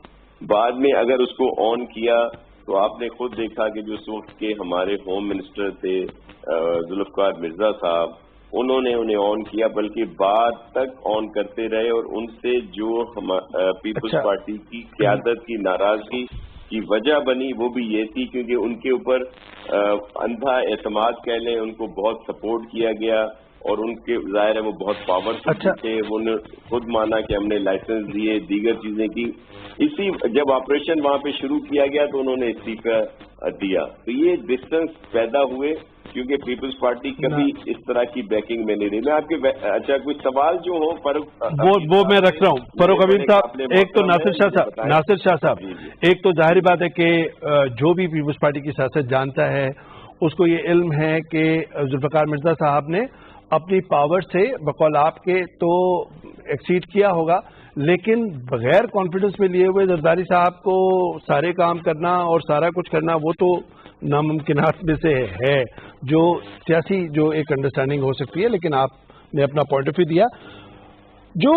بعد میں اگر اس کو آن کیا تو آپ نے خود دیکھا کہ جو اس وقت کے ہمارے ہوم منسٹر تھے ذوالفقار مرزا صاحب, انہوں نے انہیں آن کیا, بلکہ بعد تک آن کرتے رہے. اور ان سے جو پیپلز پارٹی کی قیادت کی ناراضگی کی وجہ بنی وہ بھی یہ تھی کیونکہ ان کے اوپر اندھا اعتماد کہہ لیں, ان کو بہت سپورٹ کیا گیا, اور ان کے ظاہر ہے وہ بہت پاورفل تھے. انہوں نے خود مانا کہ ہم نے لائسنس دیے, دیگر چیزیں کی. اسی جب آپریشن وہاں پہ شروع کیا گیا تو انہوں نے استعفیٰ دیا. تو یہ ڈسٹنس پیدا ہوئے کیونکہ پیپلز پارٹی کبھی اس طرح کی بیکنگ میں نہیں رہی. میں آپ کے اچھا کوئی سوال جو ہو وہ میں رکھ رہا ہوں. فاروق حبیب صاحب, ایک تو ناصر شاہ صاحب, ایک تو ظاہری بات ہے کہ جو بھی پیپلز پارٹی کی سیاست جانتا ہے اس کو یہ علم ہے کہ ذوالفقار مرزا صاحب نے اپنی پاور سے بقول آپ کے تو ایکسیڈ کیا ہوگا, لیکن بغیر کانفیڈنس میں لیے ہوئے زرداری صاحب کو سارے کام کرنا اور سارا کچھ کرنا وہ تو ناممکنات میں سے ہے, جو سیاسی جو ایک انڈرسٹینڈنگ ہو سکتی ہے. لیکن آپ نے اپنا پوائنٹ آف ویو دیا. جو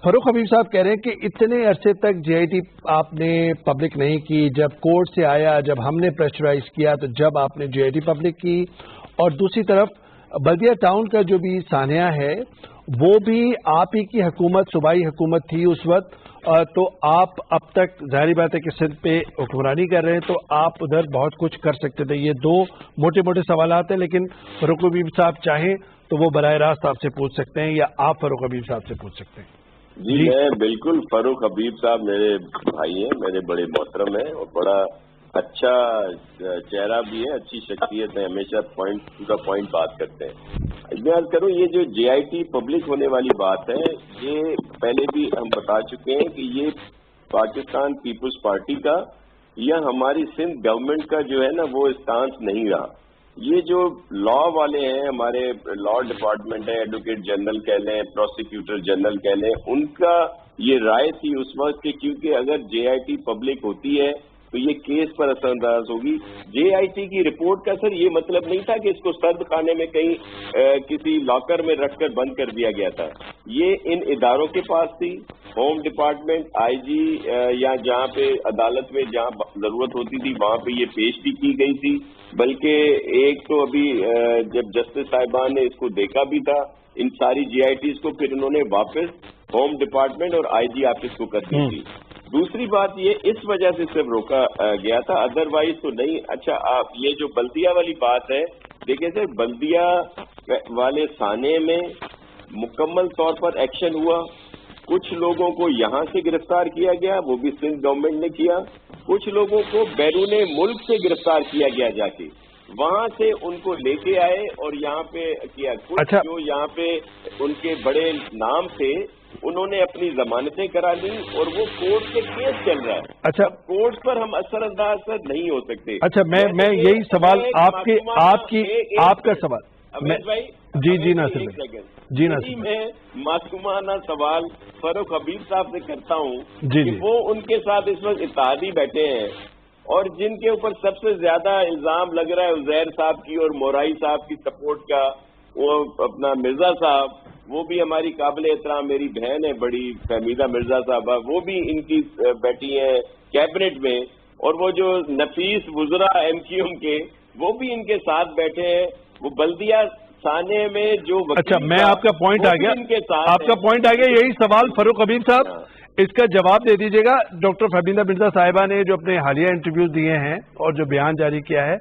فاروق حبیب صاحب کہہ رہے ہیں کہ اتنے عرصے تک جے آئی ٹی آپ نے پبلک نہیں کی, جب کورٹ سے آیا, جب ہم نے پریشرائز کیا تو جب آپ نے جے آئی ٹی پبلک کی, اور دوسری طرف بلدیہ ٹاؤن کا جو بھی سانحہ ہے وہ بھی آپ ہی کی حکومت, صوبائی حکومت تھی اس وقت, تو آپ اب تک ظاہری بات ہے کہ سندھ پہ حکمرانی کر رہے ہیں, تو آپ ادھر بہت کچھ کر سکتے تھے. یہ دو موٹے موٹے سوالات ہیں, لیکن فاروق حبیب صاحب چاہیں تو وہ براہ راست آپ سے پوچھ سکتے ہیں, یا آپ فاروق حبیب صاحب سے پوچھ سکتے ہیں. جی میں بالکل, فاروق حبیب صاحب میرے بھائی ہیں, میرے بڑے محترم ہیں, اور بڑا اچھا چہرہ بھی ہے, اچھی شخصیت ہے, ہمیشہ پوائنٹ ٹو دا پوائنٹ بات کرتے ہیں. میں عرض کروں یہ جو جے آئی ٹی پبلک ہونے والی بات ہے, یہ پہلے بھی ہم بتا چکے ہیں کہ یہ پاکستان پیپلز پارٹی کا یا ہماری سندھ گورنمنٹ کا جو ہے نا وہ اسٹانس نہیں رہا. یہ جو لا والے ہیں, ہمارے لا ڈپارٹمنٹ ہے, ایڈوکیٹ جنرل کہہ لیں, پروسیکیوٹر جنرل کہہ لیں, ان کا یہ رائے تھی اس وقت کہ کیونکہ اگر جے آئی ٹی پبلک ہوتی ہے تو یہ کیس پر اثر انداز ہوگی. جے آئی ٹی کی رپورٹ کا سر یہ مطلب نہیں تھا کہ اس کو سرد خانے میں کہیں کسی لاکر میں رکھ کر بند کر دیا گیا تھا. یہ ان اداروں کے پاس تھی, ہوم ڈپارٹمنٹ, آئی جی, یا جہاں پہ عدالت میں جہاں ضرورت ہوتی تھی وہاں پہ یہ پیش بھی کی گئی تھی. بلکہ ایک تو ابھی جب جسٹس صاحبان نے اس کو دیکھا بھی تھا ان ساری جے آئی ٹیز کو, پھر انہوں نے واپس ہوم ڈپارٹمنٹ اور آئی جی آفس کو کر دی تھی. دوسری بات یہ اس وجہ سے صرف روکا گیا تھا, ادروائز تو نہیں. اچھا آپ یہ جو بلدیہ والی بات ہے, دیکھیں سر بلدیہ والے سانحے میں مکمل طور پر ایکشن ہوا. کچھ لوگوں کو یہاں سے گرفتار کیا گیا, وہ بھی سندھ گورنمنٹ نے کیا. کچھ لوگوں کو بیرون ملک سے گرفتار کیا گیا, جا کے وہاں سے ان کو لے کے آئے اور یہاں پہ کیا. کچھ جو یہاں پہ ان کے بڑے نام تھے انہوں نے اپنی ضمانتیں کرا لی اور وہ کورٹ کے کیس چل رہا ہے. اچھا کورٹ پر ہم اثر انداز نہیں ہو سکتے. اچھا میں یہی سوال آپ کا سوال جی ناصر جی ناصر میں معصومانہ سوال فاروق حبیب صاحب سے کرتا ہوں کہ وہ ان کے ساتھ اس وقت اتحادی بیٹھے ہیں اور جن کے اوپر سب سے زیادہ الزام لگ رہا ہے عزیر صاحب کی اور مورائی صاحب کی سپورٹ کا, وہ اپنا مرزا صاحب, وہ بھی ہماری قابل احترام میری بہن ہے بڑی فہمیدہ مرزا صاحبہ, وہ بھی ان کی بیٹھی ہیں کیبنٹ میں, اور وہ جو نفیس وزراء ایم کیو ایم کے وہ بھی ان کے ساتھ بیٹھے ہیں. وہ بلدیہ سانے میں جو اچھا میں آپ کا پوائنٹ آ گیا, آپ کا پوائنٹ آ گیا. یہی سوال فاروق حبیب صاحب اس کا جواب دے دیجیے گا. ڈاکٹر فہمیدہ مرزا صاحبہ نے جو اپنے حالیہ انٹرویوز دیے ہیں اور جو بیان جاری کیا ہے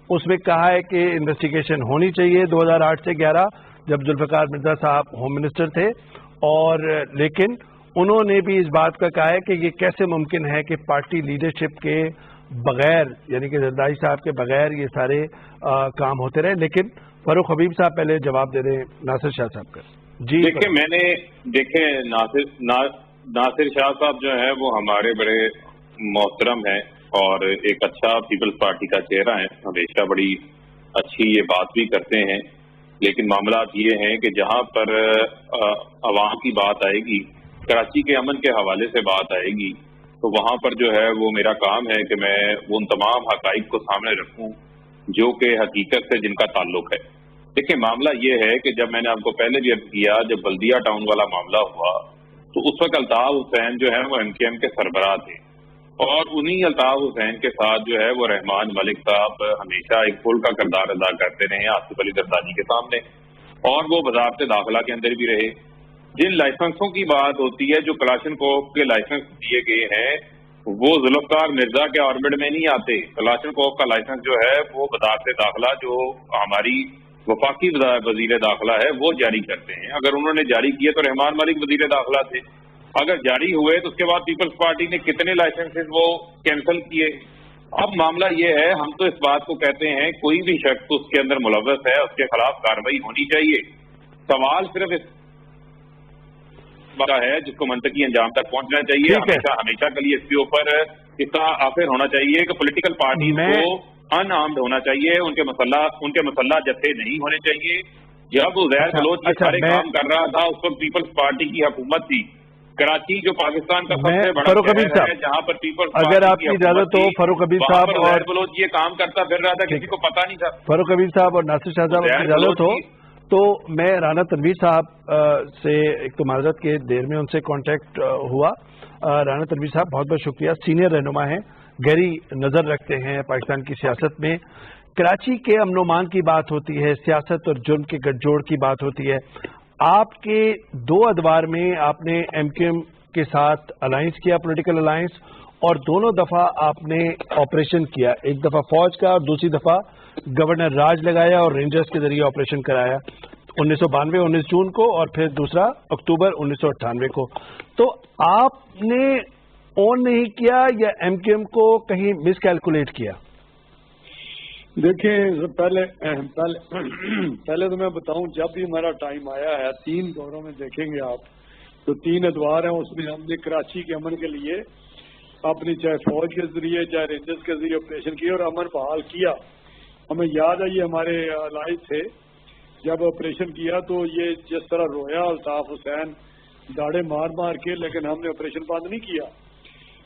اس میں کہا ہے کہ انویسٹیگیشن ہونی چاہیے 2008 سے 11 جب ذوالفقار مرزا صاحب ہوم منسٹر تھے, اور لیکن انہوں نے بھی اس بات کا کہا ہے کہ یہ کیسے ممکن ہے کہ پارٹی لیڈرشپ کے بغیر, یعنی کہ زرداری صاحب کے بغیر یہ سارے کام ہوتے رہے. لیکن فاروق حبیب صاحب پہلے جواب دے رہے ہیں ناصر شاہ صاحب کا. جی دیکھیں, میں نے ناصر شاہ صاحب جو ہیں وہ ہمارے بڑے محترم ہیں اور ایک اچھا پیپلز پارٹی کا چہرہ ہے, ہمیشہ بڑی اچھی یہ بات بھی کرتے ہیں. لیکن معاملات یہ ہیں کہ جہاں پر عوام کی بات آئے گی, کراچی کے امن کے حوالے سے بات آئے گی, تو وہاں پر جو ہے وہ میرا کام ہے کہ میں ان تمام حقائق کو سامنے رکھوں جو کہ حقیقت سے جن کا تعلق ہے. دیکھیں, معاملہ یہ ہے کہ جب میں نے آپ کو پہلے بھی عرض کیا, جب بلدیہ ٹاؤن والا معاملہ ہوا تو اس وقت الطاف حسین جو ہے وہ MKM کے سربراہ تھے, اور انہی الطاف حسین کے ساتھ جو ہے وہ رحمان ملک صاحب ہمیشہ ایک پل کا کردار ادا کرتے رہے آصف علی زرداری کے سامنے, اور وہ وزارت داخلہ کے اندر بھی رہے. جن لائسنسوں کی بات ہوتی ہے, جو کلاشنکوف کے لائسنس دیے گئے ہیں, وہ ذوالفقار مرزا کے آربٹ میں نہیں آتے. کلاشنکوف کا لائسنس جو ہے وہ وزارت داخلہ, جو ہماری وفاقی وزیر داخلہ ہے, وہ جاری کرتے ہیں. اگر انہوں نے جاری کیے تو رحمان ملک وزیر داخلہ تھے. اگر جاری ہوئے تو اس کے بعد پیپلز پارٹی نے کتنے لائسنسز وہ کینسل کیے. اب معاملہ یہ ہے, ہم تو اس بات کو کہتے ہیں کوئی بھی شخص اس کے اندر ملوث ہے اس کے خلاف کارروائی ہونی چاہیے. سوال صرف اس ہے جس کو منطقی انجام تک پہنچنا چاہیے. ہمیشہ کے لیے اس کے اوپر اس کا آخر ہونا چاہیے کہ پولیٹیکل پارٹی کو ان آرمڈ ہونا چاہیے, ان کے مسلح جتھے نہیں ہونے چاہیے. جب زہر بلوچ یہ سارے کام کر رہا تھا اس وقت پیپلز پارٹی کی حکومت تھی. کراچی جو پاکستان کا سب سے بڑا شہر ہے جہاں پر پیپلز پارٹی اگر آپ کی اجازت ہو, فاروق حبیب صاحب اور بلوچ یہ کام کرتا پھر رہا تھا, کسی کو پتا نہیں تھا. فاروق حبیب صاحب اور ناصر شاہ صاحب کی اجازت ہو تو میں رانا تنویر صاحب سے ایک تو معذرت کے دیر میں ان سے کانٹیکٹ ہوا. رانا تنویر صاحب بہت بہت شکریہ, سینئر رہنما ہیں, گہری نظر رکھتے ہیں پاکستان کی سیاست میں. کراچی کے امن و امان کی بات ہوتی ہے, سیاست اور جرم کے گٹھ جوڑ کی بات ہوتی ہے. آپ کے 2 ادوار میں آپ نے MKM کے ساتھ الائنس کیا, پولیٹیکل الائنس, اور دونوں دفعہ آپ نے آپریشن کیا, ایک دفعہ فوج کا اور دوسری دفعہ گورنر راج لگایا اور رینجرز کے ذریعے آپریشن کرایا 1992 19 جون کو, اور پھر دوسرا اکتوبر 1998 کو. تو آپ نے اون نہیں کیا یا MKM کو کہیں مس کیلکولیٹ کیا؟ دیکھیں, پہلے تو میں بتاؤں, جب بھی ہمارا ٹائم آیا ہے 3 دوروں میں دیکھیں گے آپ تو 3 ادوار ہیں, اس میں ہم نے کراچی کے امن کے لیے اپنی چاہے فوج کے ذریعے چاہے رینجرز کے ذریعے آپریشن کیا اور امن بحال کیا. ہمیں یاد ہے یہ ہمارے الائنس تھے, جب آپریشن کیا تو یہ جس طرح رویا الطاف حسین داڑے مار مار کے, لیکن ہم نے آپریشن بند نہیں کیا.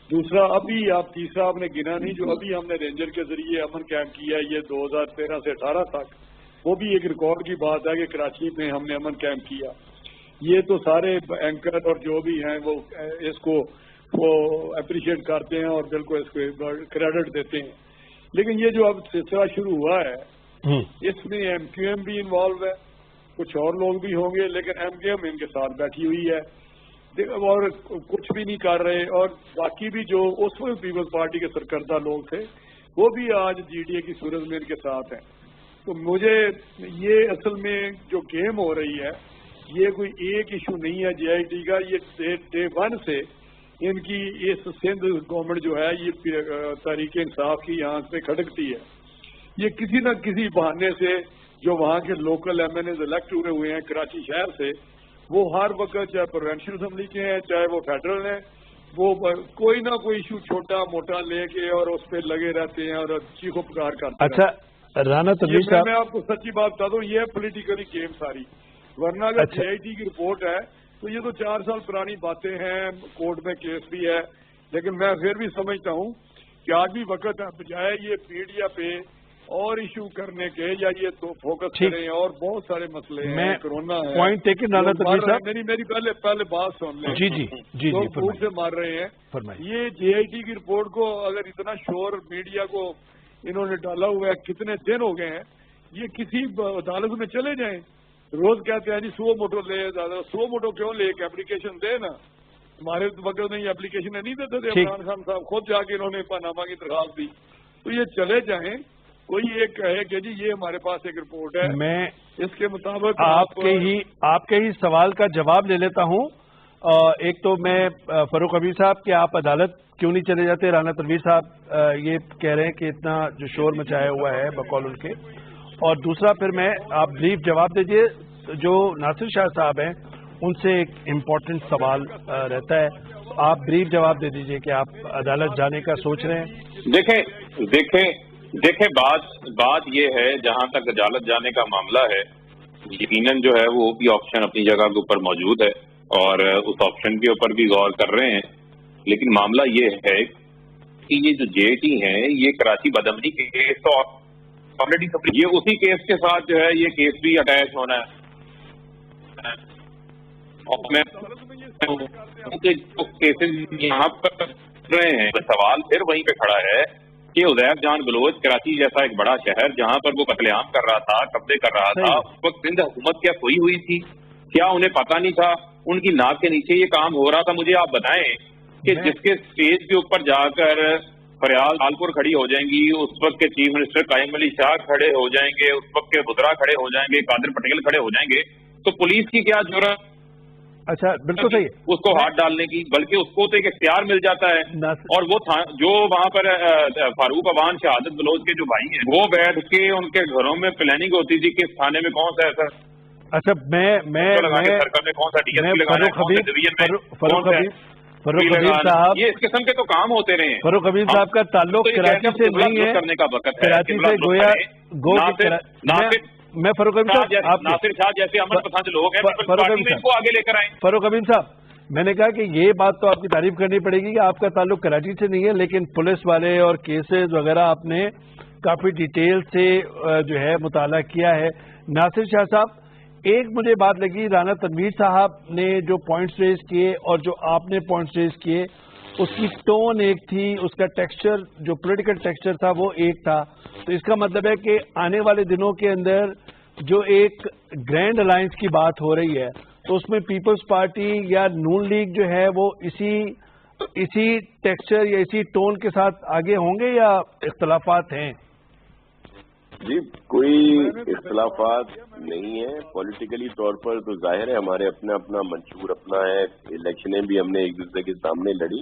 دوسرا ابھی آپ تیسرا آپ نے گنا نہیں, جو ابھی ہم نے رینجر کے ذریعے امن قائم کیا یہ 2013 سے 18 تک, وہ بھی ایک ریکارڈ کی بات ہے کہ کراچی میں ہم نے امن قائم کیا. یہ تو سارے اینکر اور جو بھی ہیں وہ اس کو اپریشیٹ کرتے ہیں اور دل کو اس کو کریڈٹ دیتے ہیں. لیکن یہ جو اب سلسلہ شروع ہوا ہے اس میں MKM بھی انوالو ہے, کچھ اور لوگ بھی ہوں گے, لیکن MKM ان کے ساتھ بیٹھی ہوئی ہے اور کچھ بھی نہیں کر رہے. اور باقی بھی جو اس وقت پیپلز پارٹی کے سرکردہ لوگ تھے وہ بھی آج GDA کی صورت میں ان کے ساتھ ہیں. تو مجھے یہ اصل میں جو گیم ہو رہی ہے یہ کوئی ایک ایشو نہیں ہے JIT کا, یہ ڈے 1 سے ان کی اس سندھ گورنمنٹ جو ہے یہ تحریک انصاف کی یہاں سے کھٹکتی ہے. یہ کسی نہ کسی بہانے سے جو وہاں کے لوکل MNAs الیکٹ ہوئے ہیں کراچی شہر سے, وہ ہر وقت چاہے پروونشل اسمبلی کے ہیں چاہے وہ فیڈرل ہیں, وہ کوئی نہ کوئی ایشو چھوٹا موٹا لے کے اور اس پہ لگے رہتے ہیں اور چیخو پکار کرتے ہیں. اچھا رانا تنویر صاحب, میں آپ کو سچی بات بتا دوں, یہ پولیٹیکلی گیم ساری, ورنہ اگر JIT کی رپورٹ ہے تو یہ تو 4 سال پرانی باتیں ہیں, کورٹ میں کیس بھی ہے. لیکن میں پھر بھی سمجھتا ہوں کہ آج بھی وقت ہے, بجائے یہ میڈیا پہ اور ایشو کرنے کے یا یہ تو فوکس کریں, اور بہت سارے مسئلے ہیں, کورونا ہے, پوائنٹ ٹیکن رانا تنویر صاحب, میری پہلے بات سن لیں. جی فوٹ سے مار رہے ہیں. یہ JIT کی رپورٹ کو اگر اتنا شور میڈیا کو انہوں نے ڈالا ہوا ہے, کتنے دن ہو گئے ہیں, یہ کسی عدالت میں چلے جائیں. روز کہتے ہیں جی 100 موٹو لے, 100 موٹو کیوں لے, ایک اپلیکیشن دے نا, ہمارے وقت میں یہ اپلیکیشن نہیں دیتے تھے، عمران خان صاحب خود جا کے انہوں نے پاناما کی درخواست دی. تو یہ چلے جائیں، کوئی ایک کہے کہ جی یہ ہمارے پاس ایک رپورٹ ہے، میں اس کے مطابق آپ کے ہی سوال کا جواب لے لیتا ہوں. ایک تو میں فاروق حبیب صاحب کہ آپ عدالت کیوں نہیں چلے جاتے؟ رانا تنویر صاحب یہ کہہ رہے ہیں کہ اتنا جو شور مچایا ہوا ہے بقول ان کے. اور دوسرا پھر میں آپ بریف جواب دیجئے. جو ناصر شاہ صاحب ہیں ان سے ایک امپورٹنٹ سوال رہتا ہے، آپ بریف جواب دے دیجئے کہ آپ عدالت جانے کا سوچ رہے ہیں. دیکھیں بات یہ ہے، جہاں تک عدالت جانے کا معاملہ ہے، یقیناً جو ہے وہ بھی آپشن اپنی جگہ کے اوپر موجود ہے اور اس آپشن کے اوپر بھی غور کر رہے ہیں. لیکن معاملہ یہ ہے کہ یہ جو جے ٹی ہیں یہ کراچی بدامنی کے کیس تو آلریڈی یہ اسی کیس کے ساتھ جو ہے یہ کیس بھی اٹیچ ہونا ہے. اور میں کیسز یہاں پر رہے ہیں، سوال پھر وہیں پہ کھڑا ہے کہ عزیر جان بلوچ کراچی جیسا ایک بڑا شہر جہاں پر وہ قتل عام کر رہا تھا، قبضے کر رہا تھا، اس وقت سندھ حکومت کیا سوئی ہوئی تھی؟ کیا انہیں پتہ نہیں تھا؟ ان کی ناک کے نیچے یہ کام ہو رہا تھا. مجھے آپ بتائیں کہ جس کے اسٹیج کے اوپر جا کر فریال لالپور کھڑی ہو جائیں گی، اس وقت کے چیف منسٹر قائم علی شاہ کھڑے ہو جائیں گے، اس وقت کے وزراء کھڑے ہو جائیں گے، قادر پٹیل کھڑے ہو جائیں گے، تو پولیس کی کیا ضرورت؟ اچھا بالکل صحیح، اس کو ہاتھ ڈالنے کی، بلکہ اس کو تو ایک اختیار مل جاتا ہے. اور وہ جو وہاں پر فاروق اوان شہادت بلوچ کے جو بھائی ہیں وہ بیٹھ کے ان کے گھروں میں پلاننگ ہوتی تھی کہ اس تھانے میں کون سا ایسا اچھا فاروق حبیب صاحب، یہ اس قسم کے تو کام ہوتے رہے ہیں. فاروق حبیب صاحب کا تعلق کراچی سے نہیں ہے، کرنے کا وقت ہے. کراچی سے گویا میں فاروق حبیب صاحب ناصر شاہ جیسے امن پسند لوگ ہیں کو آگے لے کر آئیں. فاروق حبیب صاحب میں نے کہا کہ یہ بات تو آپ کی تعریف کرنی پڑے گی کہ آپ کا تعلق کراچی سے نہیں ہے، لیکن پولیس والے اور کیسز وغیرہ آپ نے کافی ڈیٹیل سے جو ہے مطالعہ کیا ہے. ناصر شاہ صاحب ایک مجھے بات لگی، رانا تنویر صاحب نے جو پوائنٹس ریز کیے اور جو آپ نے پوائنٹس ریز کیے اس کی ٹون ایک تھی، اس کا ٹیکسچر جو پولیٹیکل ٹیکسچر تھا وہ ایک تھا. تو اس کا مطلب ہے کہ آنے والے دنوں کے اندر جو ایک گرینڈ الائنس کی بات ہو رہی ہے تو اس میں پیپلز پارٹی یا نون لیگ جو ہے وہ اسی ٹیکسچر یا اسی ٹون کے ساتھ آگے ہوں گے یا اختلافات ہیں؟ جی کوئی اختلافات نہیں ہے. پولیٹیکلی طور پر تو ظاہر ہے ہمارے اپنا منشور اپنا ہے، الیکشنیں بھی ہم نے ایک دوسرے کے سامنے لڑی،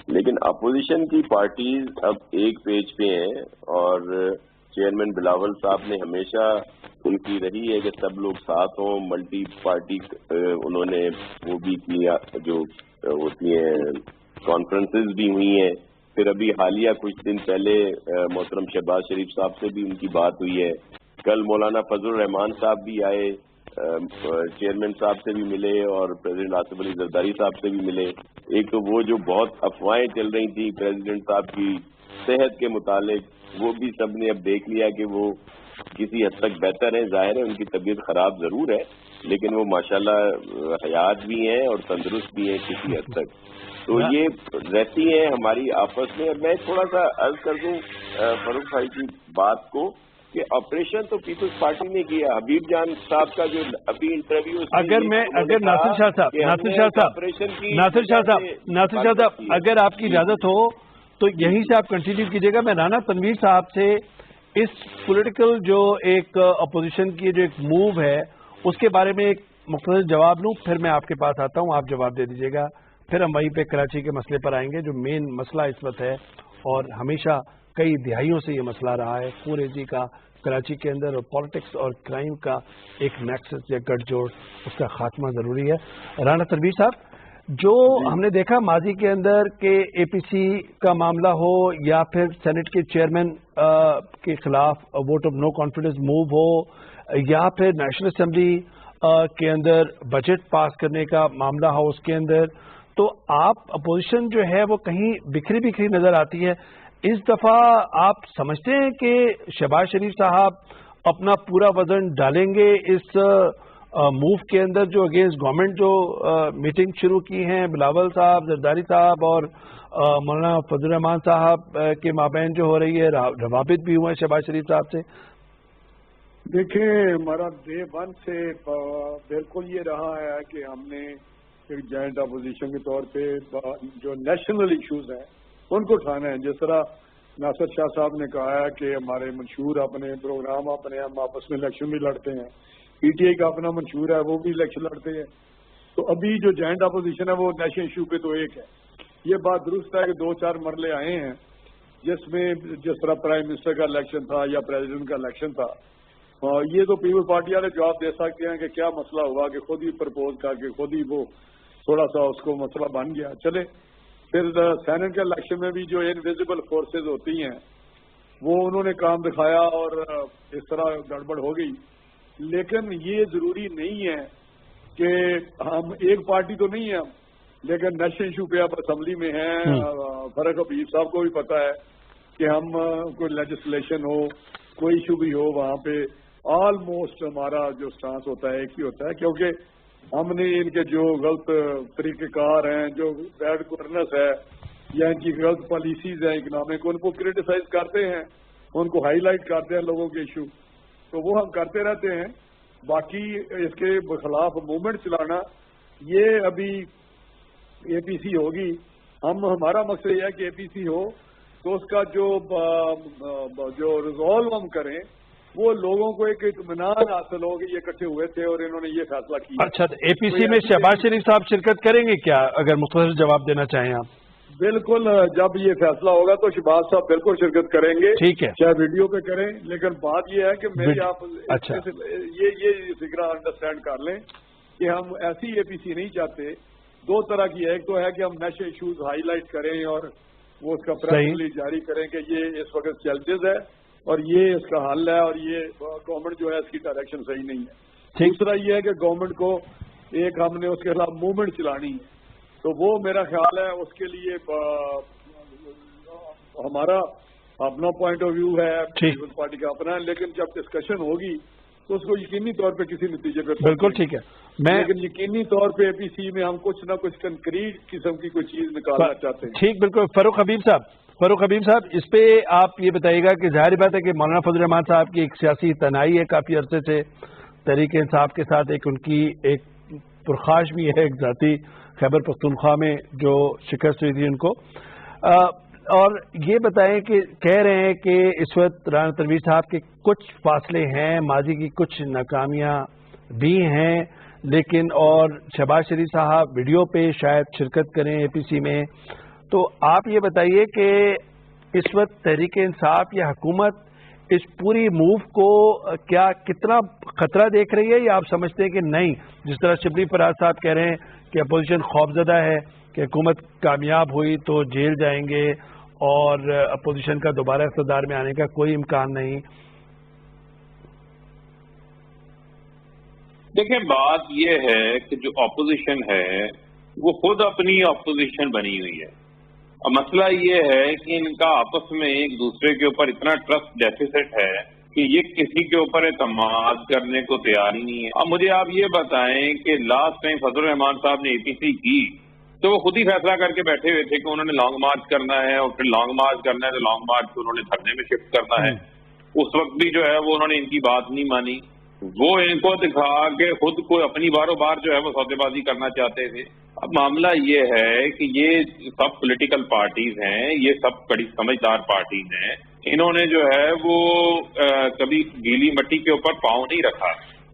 لیکن اپوزیشن کی پارٹیز اب ایک پیج پہ ہیں اور چیئرمین بلاول صاحب نے ہمیشہ ان کی رہی ہے کہ سب لوگ ساتھ ہوں. ملٹی پارٹی انہوں نے وہ بھی کیا، جو ہوتی ہیں کانفرنسز بھی ہوئی ہیں. پھر ابھی حالیہ کچھ دن پہلے محترم شہباز شریف صاحب سے بھی ان کی بات ہوئی ہے. کل مولانا فضل الرحمان صاحب بھی آئے، چیئرمین صاحب سے بھی ملے اور پریزیڈنٹ آصف علی زرداری صاحب سے بھی ملے. ایک تو وہ جو بہت افواہیں چل رہی تھیں پریزیڈنٹ صاحب کی صحت کے متعلق، وہ بھی سب نے اب دیکھ لیا کہ وہ کسی حد تک بہتر ہیں. ظاہر ہے ان کی طبیعت خراب ضرور ہے لیکن وہ ماشاءاللہ حیات بھی ہیں اور تندرست بھی ہیں کسی حد تک. تو یہ رہتی ہیں ہماری آپس میں. میں تھوڑا سا عرض کر دوں فاروق بھائی کی بات کو کہ آپریشن تو پیپلز پارٹی نے کیا. حبیب جان صاحب کا جو ابھی انٹرویو اگر ناصر شاہ صاحب اگر آپ کی اجازت ہو تو یہیں سے آپ کنٹینیو کیجیے گا. میں رانا تنویر صاحب سے اس پولیٹیکل جو ایک اپوزیشن کی جو ایک موو ہے اس کے بارے میں ایک مختصر جواب لوں، پھر میں آپ کے پاس آتا ہوں، آپ جواب دے دیجیے گا. پھر ہم وہیں پہ کراچی کے مسئلے پر آئیں گے جو مین مسئلہ اس وقت ہے اور ہمیشہ کئی دہائیوں سے یہ مسئلہ رہا ہے کوریزی کا کراچی کے اندر، اور پالیٹکس اور کرائم کا ایک نیکسس یا گٹھ جوڑ، اس کا خاتمہ ضروری ہے. رانا تنویر صاحب جو ہم نے دیکھا ماضی کے اندر کہ اے پی سی کا معاملہ ہو یا پھر سینٹ کے چیئرمین کے خلاف vote of no confidence move ہو یا پھر نیشنل اسمبلی کے اندر بجٹ پاس کرنے کا معاملہ ہو، اس کے اندر تو آپ اپوزیشن جو ہے وہ کہیں بکھری نظر آتی ہے. اس دفعہ آپ سمجھتے ہیں کہ شہباز شریف صاحب اپنا پورا وزن ڈالیں گے اس موو کے اندر جو اگینسٹ گورنمنٹ جو میٹنگ شروع کی ہیں بلاول صاحب، زرداری صاحب اور مولانا فضل الرحمان صاحب کے مابین جو ہو رہی ہے، روابط بھی ہوئے ہیں شہباز شریف صاحب سے؟ دیکھیں ہمارا ڈے ون سے بالکل یہ رہا ہے کہ ہم نے ایک جوائنٹ اپوزیشن کے طور پہ جو نیشنل ایشوز ہیں ان کو اٹھانا ہے. جس طرح ناصر شاہ صاحب نے کہا ہے کہ ہمارے منشور اپنے پروگرام اپنے ہم آپس میں الیکشن بھی لڑتے ہیں, پی ٹی آئی کا اپنا منشور ہے وہ بھی الیکشن لڑتے ہیں. تو ابھی جو جوائنٹ اپوزیشن ہے وہ نیشنل ایشو پہ تو ایک ہے. یہ بات درست ہے کہ 2-4 مرحلے آئے ہیں جس میں جس طرح پرائم منسٹر کا الیکشن تھا یا پریزیڈنٹ کا الیکشن تھا, یہ تو پیپل پارٹی والے جواب دے سکتے ہیں کہ کیا مسئلہ ہوا کہ خود ہی پرپوز کر کے خود ہی وہ تھوڑا سا اس کو مسئلہ بن گیا. چلے پھر سینٹ کے الیکشن میں بھی جو انویزیبل فورسز ہوتی ہیں وہ انہوں نے کام دکھایا اور اس طرح گڑبڑ ہو گئی. لیکن یہ ضروری نہیں ہے کہ ہم ایک پارٹی تو نہیں ہیں ہم, لیکن نیشنل ایشو پہ اب اسمبلی میں ہیں. فرق حبیب صاحب کو بھی پتا ہے کہ ہم کوئی لیجسلیشن ہو کوئی ایشو بھی ہو وہاں پہ آلموسٹ ہمارا جو سٹانس ہوتا ہے ایک ہی ہوتا ہے, کیونکہ ہم نے ان کے جو غلط طریقہ کار ہیں, جو بیڈ گورننس ہے یا ان کی غلط پالیسیز ہیں اکنامک, ان کو کرٹیسائز کرتے ہیں, ان کو ہائی لائٹ کرتے ہیں لوگوں کے ایشو, تو وہ ہم کرتے رہتے ہیں. باقی اس کے خلاف موومنٹ چلانا یہ ابھی اے پی سی ہوگی. ہمارا مقصد یہ ہے کہ اے پی سی ہو تو اس کا جو ریزالو ہم کریں وہ لوگوں کو ایک اطمینان حاصل ہو کہ یہ اکٹھے ہوئے تھے اور انہوں نے یہ فیصلہ کیا. اچھا, اے پی سی میں شہباز شریف صاحب شرکت کریں گے کیا, اگر مختصر جواب دینا چاہیں آپ؟ بالکل, جب یہ فیصلہ ہوگا تو شہباز صاحب بالکل شرکت کریں گے. ٹھیک ہے, چاہے ویڈیو پہ کریں, لیکن بات یہ ہے کہ میری آپ اچھا یہ فکر انڈرسٹینڈ کر لیں کہ ہم ایسی اے پی سی نہیں چاہتے. 2 طرح کی ہے, ایک تو ہے کہ ہم نیشنل ایشوز ہائی لائٹ کریں اور وہ اس کا پریس جاری کریں کہ یہ اس وقت چیلنجز ہے اور یہ اس کا حل ہے اور یہ گورنمنٹ جو ہے اس کی ڈائریکشن صحیح نہیں ہے. دوسرا یہ ہے کہ گورنمنٹ کو ایک ہم نے اس کے خلاف موومنٹ چلانی ہے. تو وہ میرا خیال ہے اس کے لیے ہمارا اپنا پوائنٹ آف ویو ہے, پیپلز پارٹی کا اپنا ہے, لیکن جب ڈسکشن ہوگی تو اس کو یقینی طور پہ کسی نتیجے پہ بالکل ٹھیک ہے. لیکن یقینی طور پہ اے پی سی میں ہم کچھ نہ کچھ کنکریٹ قسم کی کوئی چیز نکالنا چاہتے ہیں. ٹھیک, بالکل. فاروق حبیب صاحب اس پہ آپ یہ بتائیے گا کہ ظاہر بات ہے کہ مولانا فضل الرحمان صاحب کی ایک سیاسی تنہائی ہے کافی عرصے سے, تحریک انصاف کے ساتھ ایک ان کی ایک پرخاش بھی ہے, ایک ذاتی خیبر پختونخوا میں جو شکست ہوئی تھی ان کو. اور یہ بتائیں کہ کہہ رہے ہیں کہ اس وقت رانا تنویر صاحب کے کچھ فاصلے ہیں, ماضی کی کچھ ناکامیاں بھی ہیں, لیکن اور شہباز شریف صاحب ویڈیو پہ شاید شرکت کریں اے پی سی میں. تو آپ یہ بتائیے کہ اس وقت تحریک انصاف یا حکومت اس پوری موو کو کتنا خطرہ دیکھ رہی ہے, یا آپ سمجھتے ہیں کہ نہیں, جس طرح شبلی فراز صاحب کہہ رہے ہیں کہ اپوزیشن خوفزدہ ہے کہ حکومت کامیاب ہوئی تو جیل جائیں گے اور اپوزیشن کا دوبارہ اقتدار میں آنے کا کوئی امکان نہیں. دیکھیں, بات یہ ہے کہ جو اپوزیشن ہے وہ خود اپنی اپوزیشن بنی ہوئی ہے. اور مسئلہ یہ ہے کہ ان کا آپس میں ایک دوسرے کے اوپر اتنا ٹرسٹ ڈیفیسٹ ہے کہ یہ کسی کے اوپر اعتماد کرنے کو تیار ہی نہیں ہے. اب مجھے آپ یہ بتائیں کہ لاسٹ ٹائم فضل الرحمان صاحب نے اے پی سی کی تو وہ خود ہی فیصلہ کر کے بیٹھے ہوئے تھے کہ انہوں نے لانگ مارچ کرنا ہے, اور پھر لانگ مارچ کرنا ہے تو لانگ مارچ کو انہوں نے دھرنے میں شفٹ کرنا ہے. اس وقت بھی جو ہے وہ انہوں نے ان کی بات نہیں مانی, وہ ان کو دکھا کے خود کو اپنی باروں بار جو ہے وہ سودے بازی کرنا چاہتے تھے. اب معاملہ یہ ہے کہ یہ سب پولیٹیکل پارٹیز ہیں, یہ سب بڑی سمجھدار پارٹیز ہیں, انہوں نے جو ہے وہ کبھی گیلی مٹی کے اوپر پاؤں نہیں رکھا,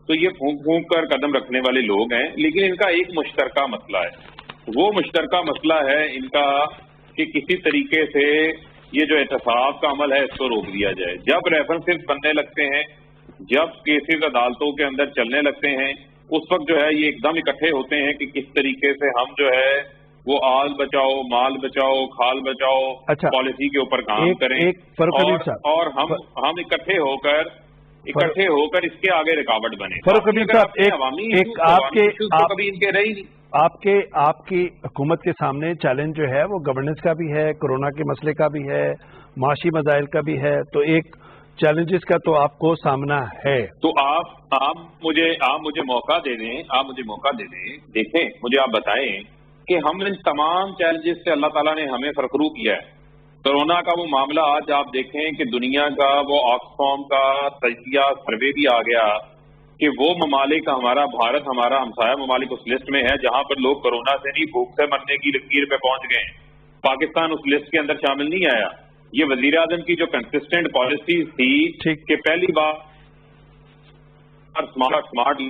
تو یہ پھونک پھونک کر قدم رکھنے والے لوگ ہیں. لیکن ان کا ایک مشترکہ مسئلہ ہے, وہ مشترکہ مسئلہ ہے ان کا کہ کسی طریقے سے یہ جو احتساب کا عمل ہے اس کو روک دیا جائے. جب ریفرنسز بننے لگتے ہیں, جب کیسز عدالتوں کے اندر چلنے لگتے ہیں, اس وقت جو ہے یہ ایک دم اکٹھے ہوتے ہیں کہ کس طریقے سے ہم جو ہے وہ آل بچاؤ, مال بچاؤ, کھال بچاؤ پالیسی کے اوپر کام کریں, اور ہم اکٹھے ہو کر اس کے آگے رکاوٹ بنے. فاروق حبیب صاحب, کبھی ان کے رہی نہیں. آپ کی حکومت کے سامنے چیلنج جو ہے وہ گورننس کا بھی ہے, کورونا کے مسئلے کا بھی ہے, معاشی مسائل کا بھی ہے, تو ایک چیلنجز کا تو آپ کو سامنا ہے. تو آپ مجھے موقع دے دیں, دیکھیں مجھے آپ بتائیں کہ ہم ان تمام چیلنجز سے اللہ تعالیٰ نے ہمیں فرخرو کیا ہے. کورونا کا وہ معاملہ آج آپ دیکھیں کہ دنیا کا وہ آکسفام کا تجزیہ سروے بھی آ گیا کہ وہ ممالک ہمارا بھارت ہمارا ہمسایہ ممالک اس لسٹ میں ہے جہاں پر لوگ کورونا سے نہیں بھوک سے مرنے کی لکیر پہ پہنچ گئے ہیں. پاکستان اس لسٹ کے اندر شامل نہیں آیا. یہ وزیر اعظم کی جو کنسسٹنٹ پالیسی تھی کہ پہلی بار سمارٹ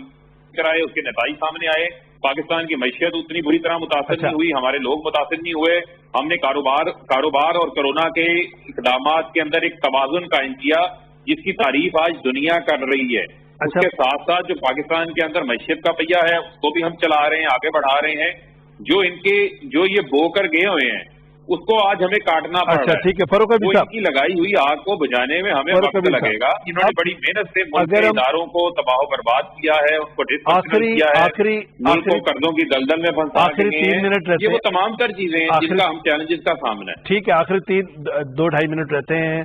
کرائے اس کے نتائج سامنے آئے. پاکستان کی معیشت اتنی بری طرح متاثر نہیں ہوئی, ہمارے لوگ متاثر نہیں ہوئے. ہم نے کاروبار اور کورونا کے اقدامات کے اندر ایک توازن قائم کیا جس کی تعریف آج دنیا کر رہی ہے. اس کے ساتھ ساتھ جو پاکستان کے اندر معیشت کا پہیہ ہے اس کو بھی ہم چلا رہے ہیں, آگے بڑھا رہے ہیں. جو یہ بو کر گئے ہوئے ہیں اس کو آج ہمیں کاٹنا پڑ رہا ہے. ٹھیک ہے فاروق حبیب صاحب, کی لگائی ہوئی آگ کو بجھانے میں ہمیں وقت لگے گا. انہوں نے بڑی محنت سے ملک کے اداروں کو تباہ و برباد کیا ہے, ان کو ڈسفنکشن کیا ہے, ملک کو قرضوں کی دلدل میں پھنسا کے ہیں. یہ وہ تمام تر چیزیں ہیں جن کا ہم چیلنجز کا سامنا ہے. ٹھیک ہے, آخری 2-2.5 منٹ رہتے ہیں.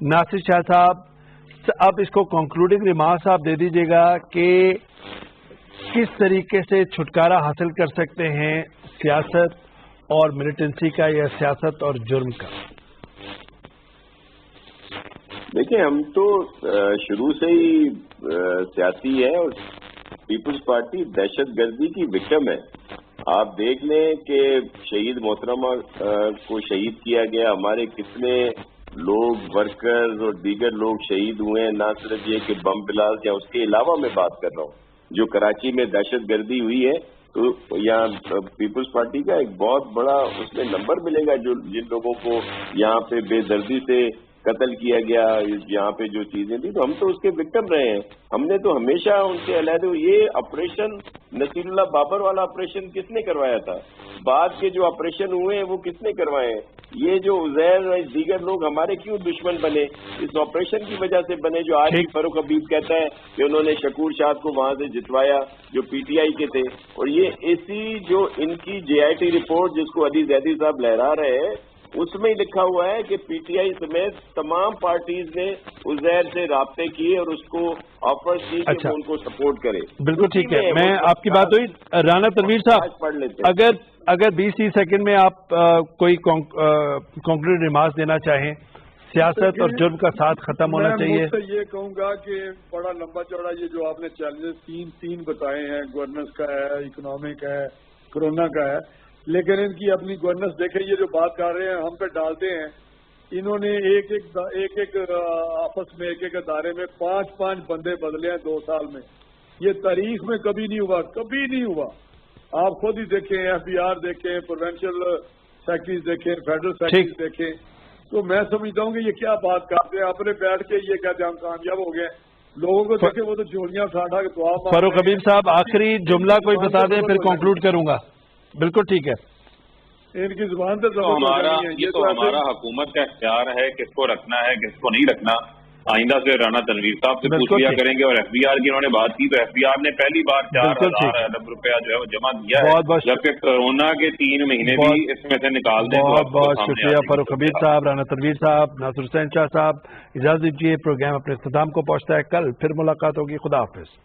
ناصر شاہ صاحب, اب اس کو کنکلوڈنگ ریمارکس آپ دے دیجیے گا کہ کس طریقے سے چھٹکارا حاصل کر سکتے ہیں سیاست اور ملیٹنسی کا یا سیاست اور جرم کا. دیکھیں ہم تو شروع سے ہی سیاسی ہے اور پیپلز پارٹی دہشت گردی کی وکٹم ہے. آپ دیکھ لیں کہ شہید محترمہ کو شہید کیا گیا, ہمارے کتنے لوگ ورکرز اور دیگر لوگ شہید ہوئے ہیں. نہ صرف یہ کہ بم بلاسٹ یا اس کے علاوہ میں بات کر رہا ہوں جو کراچی میں دہشت گردی ہوئی ہے, تو یہاں پیپلز پارٹی کا ایک بہت بڑا اس میں نمبر ملے گا. جن لوگوں کو یہاں پہ بے دردی سے قتل کیا گیا, یہاں پہ جو چیزیں تھیں, تو ہم تو اس کے وکٹم رہے ہیں. ہم نے تو ہمیشہ ان سے علیحدہ. یہ آپریشن نصیر اللہ بابر والا آپریشن کس نے کروایا تھا؟ بعد کے جو آپریشن ہوئے ہیں وہ کس نے کروائے ہیں؟ یہ جو عزیر دیگر لوگ ہمارے کیوں دشمن بنے؟ اس آپریشن کی وجہ سے بنے. جو آج بھی فاروق حبیب کہتا ہے کہ انہوں نے شکور شاد کو وہاں سے جتوایا جو پی ٹی آئی کے تھے. اور یہ اسی جو ان کی جے آئی ٹی رپورٹ جس کو علی زیدی صاحب لہرا رہے ہیں اس میں ہی لکھا ہوا ہے کہ پی ٹی آئی سمیت تمام پارٹیز نے عزیر سے رابطے کیے اور اس کو آفرز کی کہ وہ ان کو سپورٹ کرے. بالکل ٹھیک ہے, میں آپ کی بات ہوئی. رانا تنویر صاحب, پڑھ لیتے ہیں. اگر 20-30 سیکنڈ میں آپ کوئی کنکلوڈ ریمارکس دینا چاہیں, سیاست اور جرم کا ساتھ ختم ہونا چاہیے. میں یہ کہوں گا کہ بڑا لمبا چوڑا یہ جو آپ نے چیلنجز تین بتائے ہیں, گورننس کا ہے, اکنامک ہے, کورونا کا ہے, لیکن ان کی اپنی گورننس دیکھیں. یہ جو بات کر رہے ہیں ہم پہ ڈالتے ہیں, انہوں نے ایک ایک آپس میں ایک ادارے میں 5 بندے بدلے ہیں 2 سال میں. یہ تاریخ میں کبھی نہیں ہوا. آپ خود ہی دیکھیں, ایف بی آر دیکھیں, پروونشل سیکٹریز دیکھیں, فیڈرل سیکٹریز دیکھیں. تو میں سمجھتا ہوں کہ یہ کیا بات کرتے ہیں, اپنے بیٹھ کے یہ کہتے ہیں ہم کامیاب ہو گئے. لوگوں کو دیکھیں وہ تو چوریاں اٹھا کے دعا. فاروق حبیب صاحب آخری جملہ کوئی بتا دیں پھر کنکلوڈ کروں گا. بالکل ٹھیک ہے. ان کی زبان سے یہ تو ہمارا حکومت کا اختیار ہے کس کو رکھنا ہے کس کو نہیں رکھنا. آئندہ سے رانا تنویر صاحب سے پوچھ لیا کریں گے. اور ایف بی آر کی انہوں نے بات کی تو ایف بی آر نے پہلی بار 4,000 ارب روپیہ جو ہے وہ جمع کیا ہے, جبکہ کورونا کے 3 مہینے بھی اس میں سے نکال دیں. بہت شکریہ فاروق حبیب صاحب, رانا تنویر صاحب, ناصر حسین شاہ صاحب. اجازت دیجیے, پروگرام اپنے اختتام کو پہنچتا ہے. کل پھر ملاقات ہوگی. خدا حافظ.